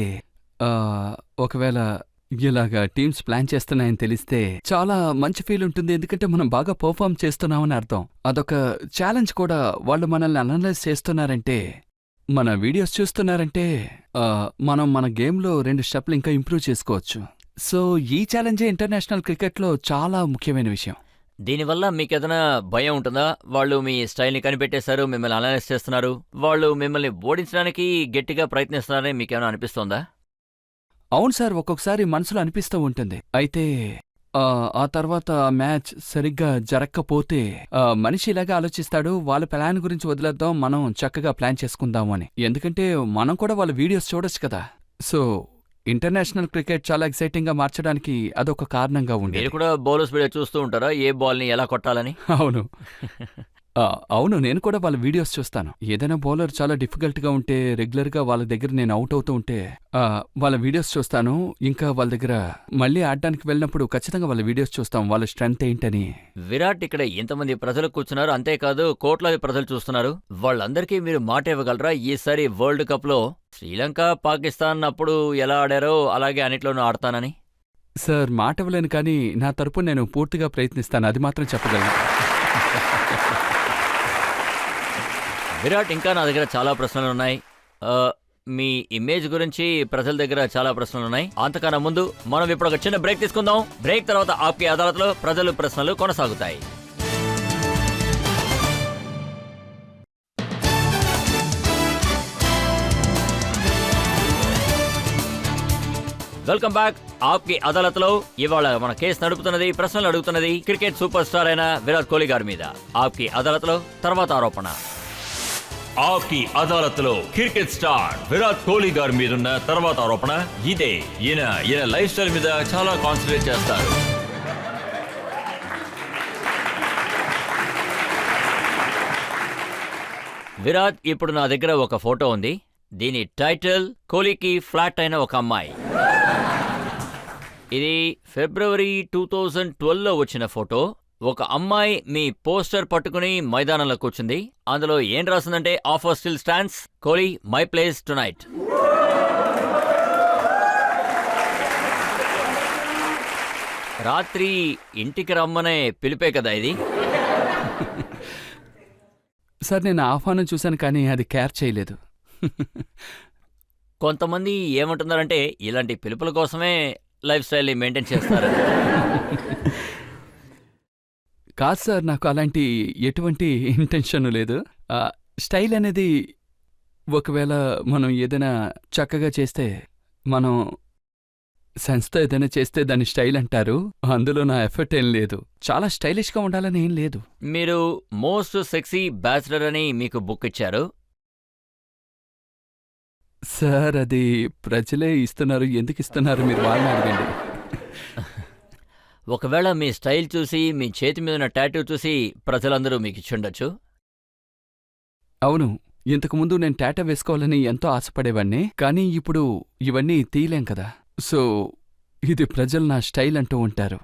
ఒకవేళ ఇలాగా టీమ్స్ ప్లాన్ చేస్తున్నాయని తెలిస్తే చాలా మంచి ఫీల్ ఉంటుంది. ఎందుకంటే మనం బాగా పర్ఫామ్ చేస్తున్నామని అర్థం. అదొక ఛాలెంజ్ కూడా. వాళ్ళు మనల్ని అనలైజ్ చేస్తున్నారంటే, మన వీడియోస్ చూస్తున్నారంటే మనం మన గేమ్లో 2 స్టెప్లు ఇంకా ఇంప్రూవ్ చేసుకోవచ్చు. సో ఈ ఛాలెంజే ఇంటర్నేషనల్ క్రికెట్లో చాలా ముఖ్యమైన విషయం. దీనివల్ల మీకు ఏదైనా భయం ఉంటుందా? వాళ్ళు మీ స్టైల్ని కనిపెట్టేశారు, మిమ్మల్ని అనలైజ్ చేస్తున్నారు, వాళ్ళు మిమ్మల్ని ఓడించడానికి గట్టిగా ప్రయత్నిస్తున్నారని మీకేమైనా అనిపిస్తోందా? అవును సార్, ఒక్కొక్కసారి మనసులో అనిపిస్తూ ఉంటుంది. అయితే ఆ తర్వాత మ్యాచ్ సరిగ్గా జరక్కపోతే మనిషి ఇలాగే ఆలోచిస్తాడు, వాళ్ళ ప్లాన్ గురించి వదిలేద్దాం, మనం చక్కగా ప్లాన్ చేసుకుందాము అని. ఎందుకంటే మనం కూడా వాళ్ళ వీడియోస్ చూడొచ్చు కదా. సో ఇంటర్నేషనల్ క్రికెట్ చాలా ఎక్సైటింగ్ గా మార్చడానికి అదొక కారణంగా మీరు ఉండేది. కూడా బౌలర్స్ వీడియో చూస్తూ ఉంటారా, ఏ బాల్ని ఎలా కొట్టాలని? అవును. అవును, నేను కూడా వాళ్ళ వీడియోస్ చూస్తాను. ఏదైనా బౌలర్ చాలా డిఫికల్ట్ గా ఉంటే రెగ్యులర్ గా వాళ్ళ దగ్గర నేను అవుట్ అవుతూ ఉంటే వాళ్ళ వీడియోస్ చూస్తాను. ఇంకా వాళ్ళ దగ్గర మళ్ళీ ఆడడానికి వెళ్ళినప్పుడు ఖచ్చితంగా వాళ్ళ వీడియోస్ చూస్తాం, వాళ్ళ స్ట్రెంగ్త్ ఏంటని. విరాట్ ఇక్కడ ఇంతమంది ప్రజలు కూర్చున్నారు, అంతేకాదు కోట్లాది ప్రజలు చూస్తున్నారు. వాళ్ళందరికీ మీరు మాట ఇవ్వగలరా? ఈసారి వరల్డ్ కప్ లో శ్రీలంక, పాకిస్తాన్ అప్పుడు ఎలా ఆడారో అలాగే అన్నిట్లోనూ ఆడతానని. సార్ మాట ఇవ్వలేను, కానీ నా తరపున నేను పూర్తిగా ప్రయత్నిస్తాను, అది మాత్రం చెప్పగలను. విరాట్, ఇంకా నా దగ్గర చాలా ప్రశ్నలు ఉన్నాయి. మీ ఇమేజ్ గురించి ప్రజల దగ్గర చాలా ప్రశ్నలు ఉన్నాయి. అంతకన్నా ముందు మనం ఇప్పుడు ఒక చిన్న బ్రేక్ తీసుకుందాం. బ్రేక్ తర్వాత ఆప్కి అదాలత్లో ప్రజలు ప్రశ్నలు కొనసాగుతాయి. Welcome back. ఆప్కి అదాలత్లో ఇవాళ మన కేసు నడుపుతున్నది, ప్రశ్నలు అడుగుతున్నది క్రికెట్ సూపర్ స్టార్ అయిన విరాట్ కోహ్లీ గారి మీద. ఆప్కి అదాలత్లో తర్వాత ఆరోపణ. ఆప్కి అదాలత్లో క్రికెట్ స్టార్ విరాట్ కోహ్లీ గారి మీదున్న తర్వాత ఆరోపణ ఇదే. ఈయన లైఫ్ స్టైల్ మీద చాలా కాన్సన్ట్రేట్ చేస్తారు. విరాట్, ఇప్పుడు నా దగ్గర ఒక ఫోటో ఉంది. దీని టైటిల్ కోహ్లీకి ఫ్లాట్ అయిన ఒక అమ్మాయి. ఇది ఫిబ్రవరి 2012లో వచ్చిన ఫోటో. ఒక అమ్మాయి మీ పోస్టర్ పట్టుకుని మైదానంలో కూర్చుంది. అందులో ఏం రాసిందంటే, offer still stands, Kohli my place tonight. రాత్రి ఇంటికి రమ్మనే పిలిపే కదా ఇది. సార్ నేను ఆహ్వానం చూశాను, కానీ అది కేర్ చేయలేదు. కొంతమంది ఏమంటున్నారంటే, ఇలాంటి పిలుపుల కోసమే లైఫ్ స్టైల్ని మెయింటైన్ చేస్తారు. కాదు సార్, నాకు అలాంటి ఎటువంటి ఇంటెన్షన్ లేదు. స్టైల్ అనేది ఒకవేళ మనం ఏదైనా చక్కగా చేస్తే, మనం సెన్స్తో ఏదైనా చేస్తే దాన్ని స్టైల్ అంటారు. అందులో నా ఎఫర్ట్ ఏం లేదు. చాలా స్టైలిష్గా ఉండాలని ఏం లేదు. మీరు మోస్ట్ సెక్సీ బ్యాచిలర్ అని మీకు బుక్ ఇచ్చారు. సార్ అది ప్రజలే ఇస్తున్నారు, ఎందుకు ఇస్తున్నారు మీరు వాళ్ళని అడగండి. ఒకవేళ మీ స్టైల్ చూసి, మీ చేతి మీద ఉన్న టాటూ చూసి ప్రజలందరూ మీకు ఇచ్చుండొచ్చు. అవును, ఇంతకుముందు నేను టాటూ వేసుకోవాలని ఎంతో ఆశపడేవాణ్ణి, కానీ ఇప్పుడు ఇవన్నీ తీయలేం కదా. సో ఇది ప్రజలు నా స్టైల్ అంటూ ఉంటారు.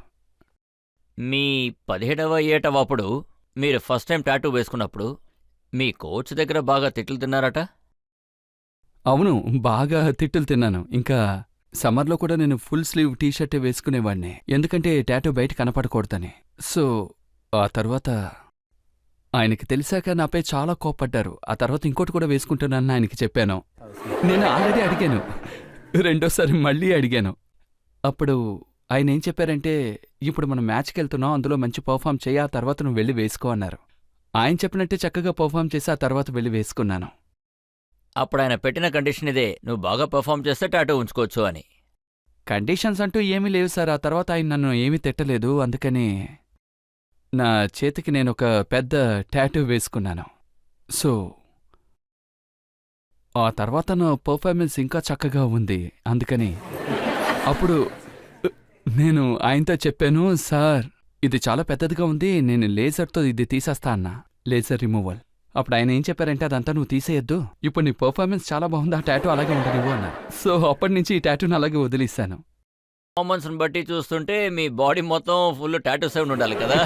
మీ 17వ ఏట అప్పుడు మీరు ఫస్ట్ టైం టాటూ వేసుకున్నప్పుడు మీ కోచ్ దగ్గర బాగా తిట్లు తిన్నారట. అవును, బాగా తిట్టులు తిన్నాను. ఇంకా సమ్మర్లో కూడా నేను ఫుల్ స్లీవ్ టీషర్టే వేసుకునేవాణ్ణి, ఎందుకంటే టాటూ బయట కనపడకూడదని. సో ఆ తర్వాత ఆయనకి తెలిసాక నాపై చాలా కోప్పడ్డారు. ఆ తర్వాత ఇంకోటి కూడా వేసుకుంటున్నానని ఆయనకి చెప్పాను. నేను ఆల్రెడీ అడిగాను, రెండోసారి మళ్ళీ అడిగాను. అప్పుడు ఆయన ఏం చెప్పారంటే, ఇప్పుడు మనం మ్యాచ్కి వెళ్తున్నాం, అందులో మంచి పర్ఫామ్ చేయి, ఆ తర్వాత నువ్వు వెళ్ళి వేసుకో అన్నారు. ఆయన చెప్పినట్టే చక్కగా పర్ఫామ్ చేసి ఆ తర్వాత వెళ్ళి వేసుకున్నాను. అప్పుడు ఆయన పెట్టిన కండిషన్ ఇదే, నువ్వు బాగా పర్ఫామ్ చేస్తే టాటూ ఉంచుకోవచ్చు అని. కండిషన్స్ అంటూ ఏమీ లేవు సార్. ఆ తర్వాత ఆయన నన్ను ఏమీ తిట్టలేదు, అందుకని నా చేతికి నేనొక పెద్ద టాటూ వేసుకున్నాను. సో ఆ తర్వాత నా పర్ఫార్మెన్స్ ఇంకా చక్కగా ఉంది. అందుకని అప్పుడు నేను ఆయనతో చెప్పాను, సార్ ఇది చాలా పెద్దదిగా ఉంది, నేను లేజర్తో ఇది తీసేస్తా అన్నా, లేజర్ రిమూవల్. అప్పుడు ఆయన ఏం చెప్పారంటే, అదంతా నువ్వు తీసేయొద్దు, ఇప్పుడు నీ పర్ఫార్మెన్స్ చాలా బాగుంది, ఆ టాటూ అలాగే ఉండనివ్వు అన్నారు. సో అప్పటి నుంచి ఈ టాటూని అలాగే వదిలేశాను. పర్ఫార్మెన్స్ని బట్టి చూస్తుంటే మీ బాడీ మొత్తం ఫుల్ టాటూస్ అయి ఉండాలి కదా.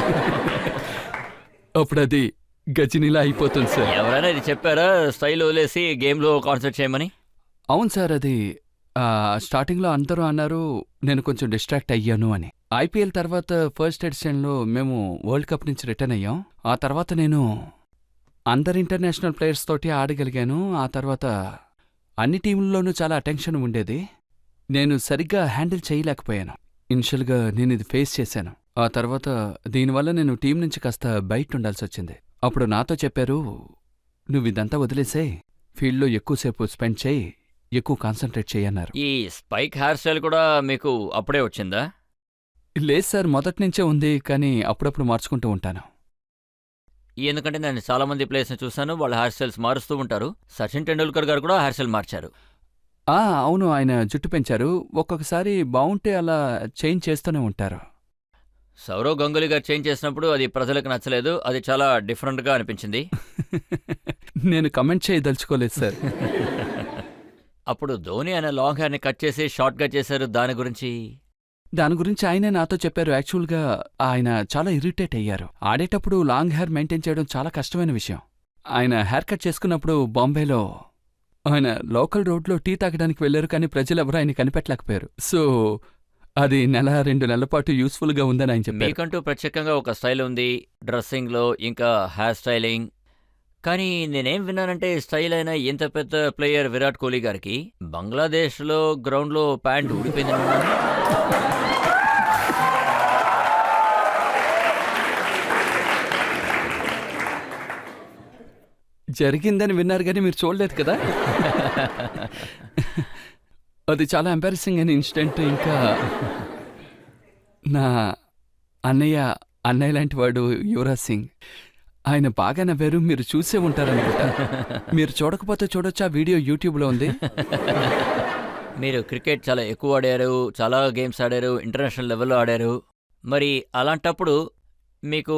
అప్పుడు అది గజినిలా అయిపోతుంది సార్. ఎవరైనా ఇది చెప్పారా స్టైల్ వదిలేసి గేమ్లో కాన్సన్ట్రేట్ చేయమని? అవును సార్, అది స్టార్టింగ్లో అందరూ అన్నారు నేను కొంచెం డిస్ట్రాక్ట్ అయ్యాను అని. ఐపీఎల్ తర్వాత ఫస్ట్ ఎడిషన్లో మేము వరల్డ్ కప్ నుంచి రిటర్న్ అయ్యాం. ఆ తర్వాత నేను అందరు ఇంటర్నేషనల్ ప్లేయర్స్ తోటి ఆడగలిగాను. ఆ తర్వాత అన్ని టీంల్లోనూ చాలా అటెన్షన్ ఉండేది, నేను సరిగ్గా హ్యాండిల్ చేయలేకపోయాను. ఇనిషియల్గా నేను ఇది ఫేస్ చేశాను. ఆ తర్వాత దీనివల్ల నేను టీం నుంచి కాస్త బయట ఉండాల్సి వచ్చింది. అప్పుడు నాతో చెప్పారు, నువ్వు ఇదంతా వదిలేసేయ్, ఫీల్డ్లో ఎక్కువసేపు స్పెండ్ చేయి, ఎక్కువ కాన్సన్ట్రేట్ చేయన్నారు. ఈ స్పైక్ హెయిర్ స్టైల్ కూడా మీకు అప్పుడే వచ్చిందా? లేదు సార్, మొదటి నుంచే ఉంది, కానీ అప్పుడప్పుడు మార్చుకుంటూ ఉంటాను. ఎందుకంటే నేను చాలా మంది ప్లేయర్స్ని చూశాను, వాళ్ళ హెయిర్ స్టైల్స్ మారుస్తూ ఉంటారు. సచిన్ టెండూల్కర్ గారు కూడా హెయిర్ స్టైల్ మార్చారు. అవును, ఆయన జుట్టు పెంచారు. ఒక్కొక్కసారి బాగుంటే అలా చేంజ్ చేస్తూనే ఉంటారు. సౌరవ్ గంగూలీ గారు చేంజ్ చేసినప్పుడు అది ప్రజలకు నచ్చలేదు, అది చాలా డిఫరెంట్గా అనిపించింది. నేను కమెంట్ చేయదలుచుకోలేదు సార్. అప్పుడు ధోని ఆయన లాంగ్ హెయిర్ని కట్ చేసి షార్ట్గా చేశారు, దాని గురించి ఆయనే నాతో చెప్పారు. యాక్చువల్గా ఆయన చాలా ఇరిటేట్ అయ్యారు. ఆడేటప్పుడు లాంగ్ హెయిర్ మెయింటైన్ చేయడం చాలా కష్టమైన విషయం. ఆయన హెయిర్ కట్ చేసుకున్నప్పుడు బాంబేలో ఆయన లోకల్ రోడ్లో టీ తాగడానికి వెళ్లారు, కానీ ప్రజలెవరూ ఆయన కనిపెట్టలేకపోయారు. సో అది 1-2 నెలల పాటు యూస్ఫుల్గా ఉందని ఆయన చెప్పారు. మీకంటూ ప్రత్యేకంగా ఒక స్టైల్ ఉంది డ్రెస్సింగ్లో, ఇంకా హెయిర్ స్టైలింగ్. కానీ నేనేం విన్నానంటే స్టైల్ అయిన ఇంత పెద్ద ప్లేయర్ విరాట్ కోహ్లీ గారికి బంగ్లాదేశ్లో గ్రౌండ్లో ప్యాంట్ ఊడిపోయిందని విన్నాను. జరిగిందని విన్నారు కానీ మీరు చూడలేదు కదా. అది చాలా ఎంబారసింగ్ అయిన ఇన్సిడెంట్. ఇంకా నా అన్నయ్య లాంటి వాడు యువరాజ్ సింగ్, ఆయన బాగా నవ్వారు. మీరు చూసే ఉంటారనుకుంటా. మీరు చూడకపోతే చూడొచ్చు, ఆ వీడియో యూట్యూబ్లో ఉంది. మీరు క్రికెట్ చాలా ఎక్కువ ఆడారు, చాలా గేమ్స్ ఆడారు, ఇంటర్నేషనల్ లెవెల్లో ఆడారు. మరి అలాంటప్పుడు మీకు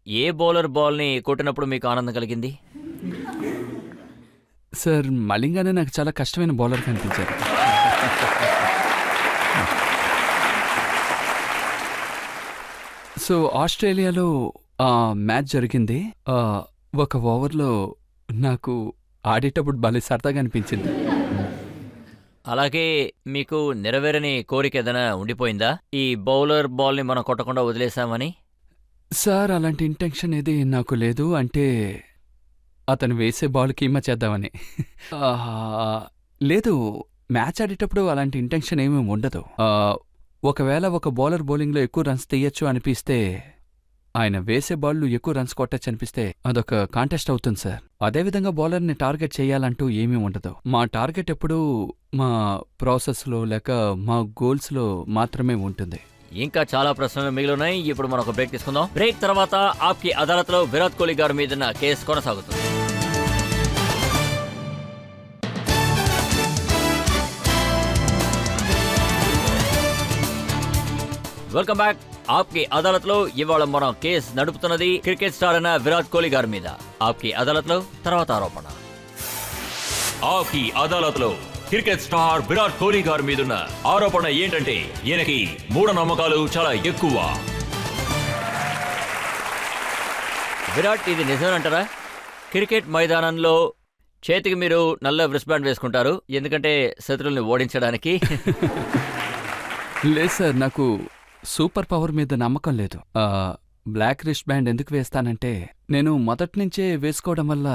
ఏ బౌలర్ బాల్ని కొట్టినప్పుడు మీకు ఆనందం కలిగింది? సార్, మలింగానే నాకు చాలా కష్టమైన బౌలర్ కనిపించారు. సో ఆస్ట్రేలియాలో మ్యాచ్ జరిగింది. ఒక ఓవర్లో నాకు ఆడేటప్పుడు భలే సరదాగా అనిపించింది. అలాగే మీకు నెరవేరని కోరిక ఏదైనా ఉండిపోయిందా, ఈ బౌలర్ బాల్ని మనం కొట్టకుండా వదిలేసామని? సార్, అలాంటి ఇంటెన్షన్ ఏది నాకు లేదు. అంటే అతను వేసే బాల్ కీమా చేద్దామని. లేదు, మ్యాచ్ ఆడేటప్పుడు అలాంటి ఇంటెన్షన్ ఏమీ ఉండదు. ఒకవేళ ఒక బౌలర్ బౌలింగ్లో ఎక్కువ రన్స్ తీయచ్చు అనిపిస్తే, ఆయన వేసే బాల్లు ఎక్కువ రన్స్ కొట్టచ్చు అనిపిస్తే అదొక కాంటెస్ట్ అవుతుంది సార్. అదేవిధంగా బౌలర్ని టార్గెట్ చేయాలంటూ ఏమీ ఉండదు. మా టార్గెట్ ఎప్పుడూ మా ప్రాసెస్లో లేక మా గోల్స్లో మాత్రమే ఉంటుంది. ఇంకా చాలా ప్రశ్నలు మిగిలినాయి. ఇప్పుడు మనం ఒక బ్రేక్ తీసుకుందాం. బ్రేక్ తర్వాత ఆప్కి అదాలత్లో విరాట్ కోహ్లీ గారి మీద కేసు కొనసాగుతుంది. Welcome back. ఆప్కి అదాలత్లో ఇవాళ మనం కేసు నడుపుతున్నది క్రికెట్ స్టార్ అయిన విరాట్ కోహ్లీ గారి మీద. ఆప్కి అదాలత్లో తర్వాత ఆరోపణ. ఆప్కి అదాలత్లో క్రికెట్ స్టార్ విరాట్ కోహ్లీ గారి మీదున్న ఆరోపణ ఏంటంటే, ఈయనకి మూఢనమ్మకాలు చాలా ఎక్కువ. విరాట్, ఇది నిజమేనంటారా? క్రికెట్ మైదానంలో చేతికి మీరు నల్ల వ్రిస్ట్ బ్యాండ్ వేసుకుంటారు, ఎందుకంటే శత్రువుల్ని ఓడించడానికి. లేదు సార్, నాకు సూపర్ పవర్ మీద నమ్మకం లేదు. బ్లాక్ రిస్ట్ బ్యాండ్ ఎందుకు వేస్తానంటే, నేను మొదటి నుంచే వేసుకోవడం వల్ల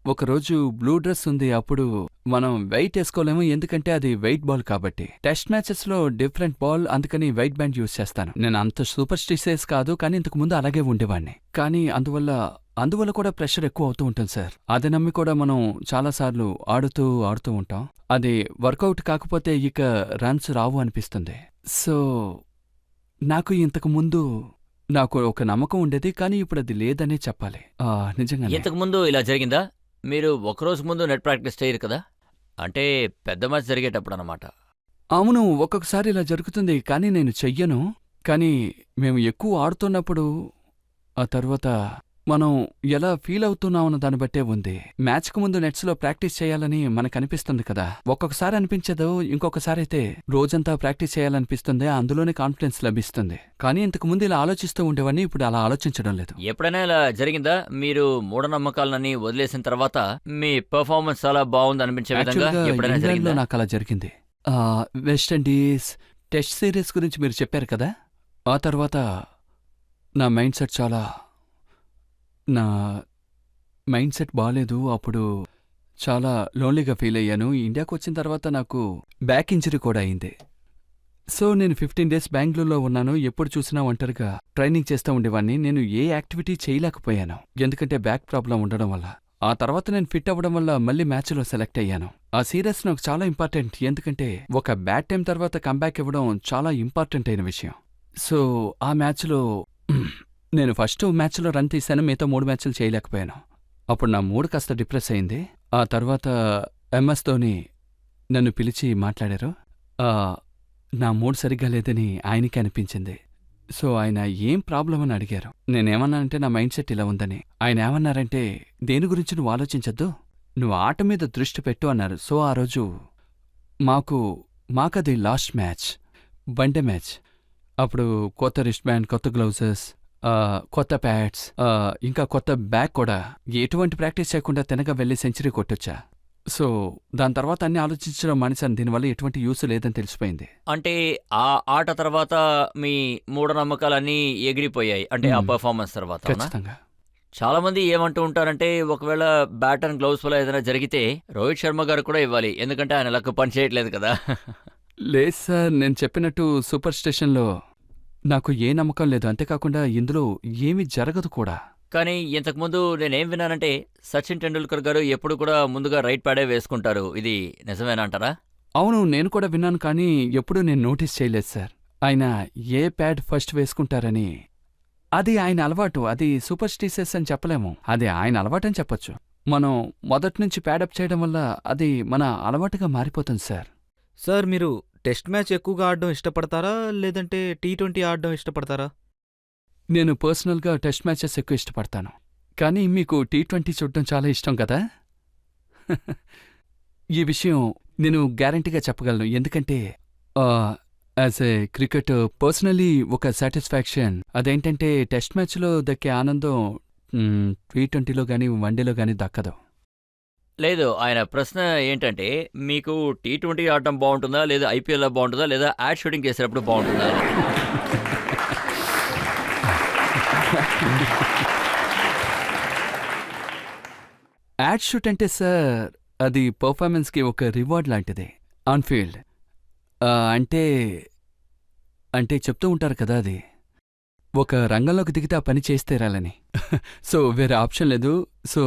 ఒకరోజు బ్లూ డ్రెస్ ఉంది, అప్పుడు మనం వెయిట్ వేసుకోలేము, ఎందుకంటే అది వెయిట్ బాల్ కాబట్టి. టెస్ట్ మ్యాచెస్లో డిఫరెంట్ బాల్, అందుకని వెయిట్ బ్యాండ్ యూజ్ చేస్తాను. నేను అంత సూపర్ స్టిషియస్ కాదు, కానీ ఇంతకు ముందు అలాగే ఉండేవాడిని. కానీ అందువల్ల కూడా ప్రెషర్ ఎక్కువ అవుతూ ఉంటుంది సార్. అది నమ్మి కూడా మనం చాలాసార్లు ఆడుతూ ఉంటాం. అది వర్కౌట్ కాకపోతే ఇక రన్స్ రావు అనిపిస్తుంది. సో నాకు ఇంతకు ముందు నాకు ఒక నమ్మకం ఉండేది, కానీ ఇప్పుడు అది లేదనే చెప్పాలి. నిజంగా ఇంతకు ముందు ఇలా జరిగిందా? మీరు ఒకరోజు ముందు నెట్ ప్రాక్టీస్ చేయరు కదా? అంటే పెద్ద మ్యాచ్ జరిగేటప్పుడు అన్నమాట. అవును, ఒక్కొక్కసారి ఇలా జరుగుతుంది, కానీ నేను చెయ్యను. కానీ మేము ఎక్కువ ఆడుతున్నప్పుడు ఆ తర్వాత మనం ఎలా ఫీల్ అవుతున్నామన్న దాన్ని బట్టే ఉంది. మ్యాచ్కు ముందు నెట్స్లో ప్రాక్టీస్ చేయాలని మనకు అనిపిస్తుంది కదా. ఒక్కొక్కసారి అనిపించదు, ఇంకొకసారి అయితే రోజంతా ప్రాక్టీస్ చేయాలనిపిస్తుంది, అందులోనే కాన్ఫిడెన్స్ లభిస్తుంది. కానీ ఇంతకు ముందు ఇలా ఆలోచిస్తూ ఉండేవాడిని, ఇప్పుడు అలా ఆలోచించడం లేదు. ఎప్పుడైనా ఇలా జరిగిందా? మీరు మూఢనమ్మకాలని వదిలేసిన తర్వాత మీ పెర్ఫార్మెన్స్ చాలా బాగుంది అనిపించే విధంగా యాక్చువల్గా ఎప్పుడైనా ఇంగ్లాండ్లో జరిగిందా? నాకు అలా జరిగింది. వెస్టిండీస్ టెస్ట్ సిరీస్ గురించి మీరు చెప్పారు కదా, ఆ తర్వాత నా మైండ్ సెట్ బాలేదు. అప్పుడు చాలా లోన్లీగా ఫీల్ అయ్యాను. ఇండియాకు వచ్చిన తర్వాత నాకు బ్యాక్ ఇంజరీ కూడా అయింది. సో నేను 15 days బెంగళూరులో ఉన్నాను. ఎప్పుడు చూసినా ఒంటరిగా ట్రైనింగ్ చేస్తూ ఉండేవాడిని. నేను ఏ యాక్టివిటీ చేయలేకపోయాను, ఎందుకంటే బ్యాక్ ప్రాబ్లం ఉండడం వల్ల. ఆ తర్వాత నేను ఫిట్ అవ్వడం వల్ల మళ్ళీ మ్యాచ్లో సెలెక్ట్ అయ్యాను. ఆ సీరియస్ నాకు చాలా ఇంపార్టెంట్, ఎందుకంటే ఒక బ్యాడ్ టైం తర్వాత కంబ్యాక్ ఇవ్వడం చాలా ఇంపార్టెంట్ అయిన విషయం. సో ఆ మ్యాచ్లో నేను ఫస్ట్ మ్యాచ్లో రన్ తీశాను, మిగతా 3 మ్యాచ్లు చేయలేకపోయాను. అప్పుడు నా మూడ్ కాస్త డిప్రెస్ అయింది. ఆ తర్వాత MS ధోని నన్ను పిలిచి మాట్లాడారు. నా మూడ్ సరిగ్గా లేదని ఆయనకి అనిపించింది. సో ఆయన ఏం ప్రాబ్లం అని అడిగారు. నేనేమన్నానంటే నా మైండ్ సెట్ ఇలా ఉందని. ఆయన ఏమన్నారంటే, దేని గురించి నువ్వు ఆలోచించద్దు, నువ్వు ఆట మీద దృష్టి పెట్టు అన్నారు. సో ఆ రోజు మాకది లాస్ట్ మ్యాచ్, వన్డే మ్యాచ్. అప్పుడు కొత్త రిస్ట్ బ్యాండ్, కొత్త గ్లౌజెస్, కొత్త ప్యాడ్స్, ఇంకా కొత్త బ్యాగ్ కూడా. ఎటువంటి ప్రాక్టీస్ చేయకుండా తినగా వెళ్ళి సెంచరీ కొట్టొచ్చా. సో దాని తర్వాత అన్ని ఆలోచించడం మానేశాను. దీనివల్ల ఎటువంటి యూస్ లేదని తెలిసిపోయింది. అంటే ఆ ఆట తర్వాత మీ మూఢనమ్మకాలన్నీ ఎగిరిపోయాయి, అంటే ఆ పర్ఫార్మెన్స్ తర్వాత, అవునా? ఖచ్చితంగా. చాలా మంది ఏమంటూ ఉంటారంటే, ఒకవేళ బ్యాట్ అండ్ గ్లౌస్ వల్ల ఏదైనా జరిగితే రోహిత్ శర్మ గారు కూడా ఇవ్వాలి, ఎందుకంటే ఆయన లక్ పని చేయట్లేదు కదా. లేదు సార్, నేను చెప్పినట్టు సూపర్ స్టేషన్లో నాకు ఏ నమ్మకం లేదు. అంతేకాకుండా ఇందులో ఏమీ జరగదు కూడా. కానీ ఇంతకుముందు నేనేం విన్నానంటే, సచిన్ టెండూల్కర్ గారు ఎప్పుడు కూడా ముందుగా రైట్ ప్యాడే వేసుకుంటారు. ఇది నిజమేనా అంటారా? అవును, నేను కూడా విన్నాను, కానీ ఎప్పుడూ నేను నోటీస్ చేయలేదు సార్. ఆయన ఏ ప్యాడ్ ఫస్ట్ వేసుకుంటారని. అది ఆయన అలవాటు, అది సూపర్ స్టిషియస్ అని చెప్పలేము, అది ఆయన అలవాటని చెప్పొచ్చు. మనం మొదటి నుంచి ప్యాడప్ చేయడం వల్ల అది మన అలవాటుగా మారిపోతుంది సార్. సార్, మీరు టెస్ట్ మ్యాచ్ ఎక్కువగా ఆడడం ఇష్టపడతారా, లేదంటే T20 ఆడడం ఇష్టపడతారా? నేను పర్సనల్గా టెస్ట్ మ్యాచెస్ ఎక్కువ ఇష్టపడతాను, కానీ మీకు T20 చూడడం చాలా ఇష్టం కదా. ఈ విషయం నేను గ్యారంటీగా చెప్పగలను, ఎందుకంటే యాజ్ ఏ క్రికెటర్ పర్సనలీ ఒక సాటిస్ఫాక్షన్ అదేంటంటే టెస్ట్ మ్యాచ్లో దక్కే ఆనందం T20లో కానీ వన్డేలో కానీ దక్కదు. లేదు, ఆయన ప్రశ్న ఏంటంటే, మీకు T20 ఆడటం బాగుంటుందా, లేదా IPL బాగుంటుందా, లేదా యాడ్ షూటింగ్ చేసేటప్పుడు బాగుంటుందా? యాడ్ షూట్ అంటే సార్, అది పర్ఫార్మెన్స్కి ఒక రివార్డ్ లాంటిది ఆన్ ఫీల్డ్. అంటే చెప్తూ ఉంటారు కదా, అది ఒక రంగంలోకి దిగితే ఆ పని చేసి తీరాలని. సో వేరే ఆప్షన్ లేదు. సో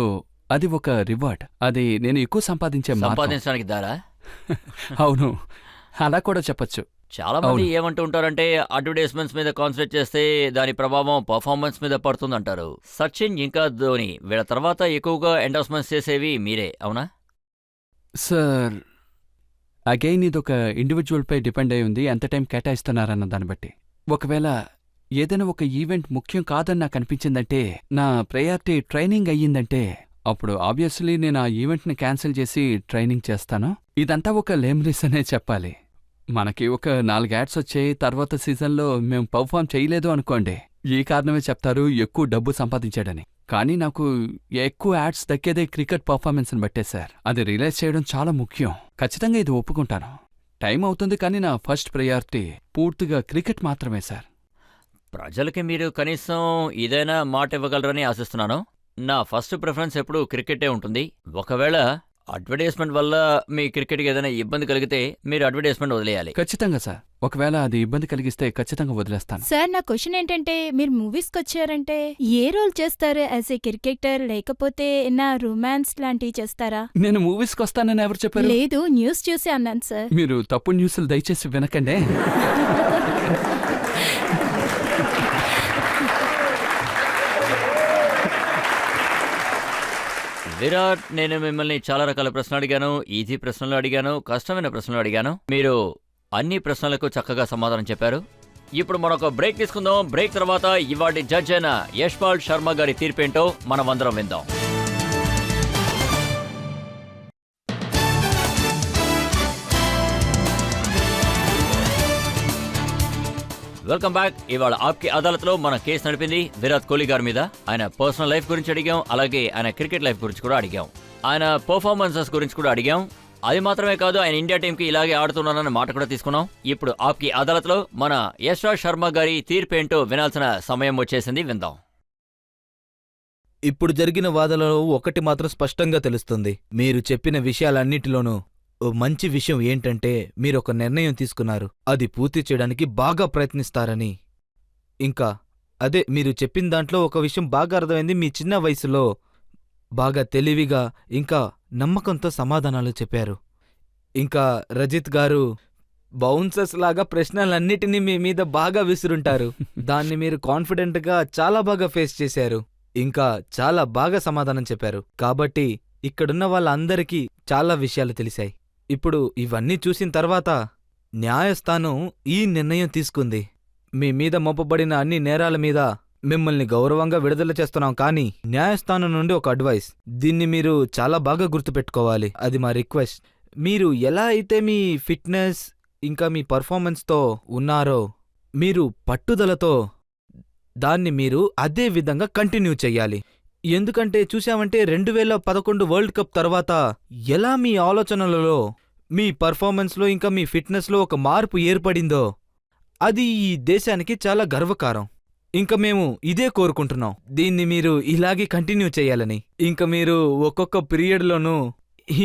అది ఒక రివార్డ్, అది నేను ఎక్కువ సంపాదించే మార్గం. సంపాదించడానికి దారా? అవును, అలా కూడా చెప్పచ్చు. చాలా మంది ఏమంటూ ఉంటారంటే, అడ్వర్టైజ్మెంట్స్ మీద కాన్సన్ట్రేట్ చేస్తే దాని ప్రభావం పర్ఫార్మెన్స్ మీద పడుతుందంటారు. సచిన్ ఇంకా ధోని వీళ్ళ తర్వాత ఎక్కువగా ఎండోర్స్మెంట్స్ చేసేవి మీరే, అవునా? సార్ అగైన్ ఇదొక ఇండివిజువల్పై డిపెండ్ అయి ఉంది, ఎంత టైం కేటాయిస్తున్నారన్న దాన్ని బట్టి. ఒకవేళ ఏదైనా ఒక ఈవెంట్ ముఖ్యం కాదని నాకు అనిపించిందంటే, నా ప్రయారిటీ ట్రైనింగ్ అయ్యిందంటే, అప్పుడు ఆబ్వియస్లీ నేను ఆ ఈవెంట్ని క్యాన్సిల్ చేసి ట్రైనింగ్ చేస్తాను. ఇదంతా ఒక లేమ్రీస్ అనే చెప్పాలి. మనకి ఒక 4 యాడ్స్ వచ్చాయి, తర్వాత సీజన్లో మేము పర్ఫామ్ చేయలేదు అనుకోండి, ఈ కారణమే చెప్తారు ఎక్కువ డబ్బు సంపాదించాడని. కానీ నాకు ఎక్కువ యాడ్స్ దక్కేదే క్రికెట్ పర్ఫార్మెన్స్ని బట్టే సార్. అది రియలైజ్ చేయడం చాలా ముఖ్యం. ఖచ్చితంగా ఇది ఒప్పుకుంటాను. టైం అవుతుంది, కానీ నా ఫస్ట్ ప్రయారిటీ పూర్తిగా క్రికెట్ మాత్రమే సార్. ప్రజలకి మీరు కనీసం ఇదైనా మాట ఇవ్వగలరని ఆశిస్తున్నాను. నా ఫస్ట్ ప్రిఫరెన్స్ ఎప్పుడు క్రికెటే ఉంటుంది. ఒకవేళ అడ్వర్టైజ్మెంట్ వల్ల మీ క్రికెట్కి ఏదైనా ఇబ్బంది కలిగితే మీరు అడ్వర్టైజ్మెంట్ వదిలేయాలి. ఖచ్చితంగా సార్, ఒకవేళ అది ఇబ్బంది కలిగిస్తే ఖచ్చితంగా వదిలేస్తాను. సార్, నా క్వశ్చన్ ఏంటంటే, మీరు మూవీస్కి వచ్చారంటే ఏ రోల్ చేస్తారు? యాజ్ ఏ క్రికెటర్, లేకపోతే నా రొమాన్స్ లాంటివి చేస్తారా? నేను మూవీస్కి వస్తానని ఎవరు చెప్పారు? లేదు, న్యూస్ చూసి అన్నాను సార్. మీరు తప్పు న్యూస్లు దయచేసి వినకండే. విరాట్, నేను మిమ్మల్ని చాలా రకాల ప్రశ్నలు అడిగాను. ఈజీ ప్రశ్నలు అడిగాను, కష్టమైన ప్రశ్నలు అడిగాను. మీరు అన్ని ప్రశ్నలకు చక్కగా సమాధానం చెప్పారు. ఇప్పుడు మరొక బ్రేక్ తీసుకుందాం. బ్రేక్ తర్వాత ఇవాటి జడ్జ్ అయిన యశ్పాల్ శర్మ గారి తీర్పేంటో మనం అందరం విందాం. Welcome back. ఇవాళ ఆప్కి అదాలత్లో మన కేసు నడిపింది విరాట్ కోహ్లీ గారి మీద. ఆయన పర్సనల్ లైఫ్ గురించి అడిగాం, అలాగే ఆయన క్రికెట్ లైఫ్ గురించి కూడా అడిగాం, ఆయన పర్ఫార్మెన్సెస్ గురించి కూడా అడిగాం. అది మాత్రమే కాదు, ఆయన ఇండియా టీంకి ఇలాగే ఆడుతున్నానన్న మాట కూడా తీసుకున్నాం. ఇప్పుడు ఆప్కి అదాలత్లో మన యశ్రాజ్ శర్మ గారి తీర్పేంటో వినాల్సిన సమయం వచ్చేసింది, విందాం. ఇప్పుడు జరిగిన వాదనలో ఒకటి మాత్రం స్పష్టంగా తెలుస్తుంది. మీరు చెప్పిన విషయాలన్నిటిలోనూ ఓ మంచి విషయం ఏంటంటే మీరొక నిర్ణయం తీసుకున్నారు. అది పూర్తి చేయడానికి బాగా ప్రయత్నిస్తారని. ఇంకా అదే మీరు చెప్పిన దాంట్లో ఒక విషయం బాగా అర్థమైంది. మీ చిన్న వయసులో బాగా తెలివిగా ఇంకా నమ్మకంతో సమాధానాలు చెప్పారు. ఇంకా రజిత్ గారు బౌన్సర్స్ లాగా ప్రశ్నలన్నిటినీ మీ మీద బాగా విసురుంటారు. దాన్ని మీరు కాన్ఫిడెంట్గా చాలా బాగా ఫేస్ చేశారు. ఇంకా చాలా బాగా సమాధానం చెప్పారు. కాబట్టి ఇక్కడున్న వాళ్ళందరికీ చాలా విషయాలు తెలిసాయి. ఇప్పుడు ఇవన్నీ చూసిన తర్వాత న్యాయస్థానం ఈ నిర్ణయం తీసుకుంది. మీ మీద మోపబడిన అన్ని నేరాల మీద మిమ్మల్ని గౌరవంగా విడుదల చేస్తున్నాం. కానీ న్యాయస్థానం నుండి ఒక అడ్వైస్, దీన్ని మీరు చాలా బాగా గుర్తుపెట్టుకోవాలి. అది మా రిక్వెస్ట్. మీరు ఎలా అయితే మీ ఫిట్నెస్ ఇంకా మీ పర్ఫార్మెన్స్తో ఉన్నారో, మీరు పట్టుదలతో దాన్ని మీరు అదే విధంగా కంటిన్యూ చెయ్యాలి. ఎందుకంటే చూశామంటే 2011 వరల్డ్ కప్ తర్వాత ఎలా మీ ఆలోచనలలో, మీ పర్ఫార్మెన్స్లో ఇంకా మీ ఫిట్నెస్లో ఒక మార్పు ఏర్పడిందో అది ఈ దేశానికి చాలా గర్వకారం. ఇంకా మేము ఇదే కోరుకుంటున్నాం. దీన్ని మీరు ఇలాగే కంటిన్యూ చేయాలని. ఇంకా మీరు ఒక్కొక్క పీరియడ్లోనూ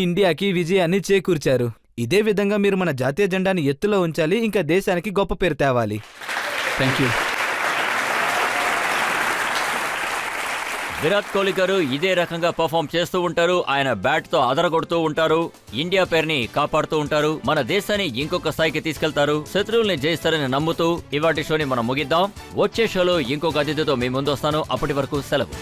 ఇండియాకి విజయాన్ని చేకూర్చారు. ఇదే విధంగా మీరు మన జాతీయ జెండాని ఎత్తులో ఉంచాలి. ఇంకా దేశానికి గొప్ప పేరు తేవాలి. Thank you. విరాట్ కోహ్లీ గారు ఇదే రకంగా పర్ఫామ్ చేస్తూ ఉంటారు. ఆయన బ్యాట్ తో అదరగొడుతూ ఉంటారు. ఇండియా పేరుని కాపాడుతూ ఉంటారు. మన దేశాన్ని ఇంకొక స్థాయికి తీసుకెళ్తారు. శత్రువుల్ని జయిస్తారని నమ్ముతూ ఇవాటి షోని మనం ముగిద్దాం. వచ్చే షోలో ఇంకొక అతిథితో మీ ముందు వస్తాను. అప్పటి వరకు సెలవు.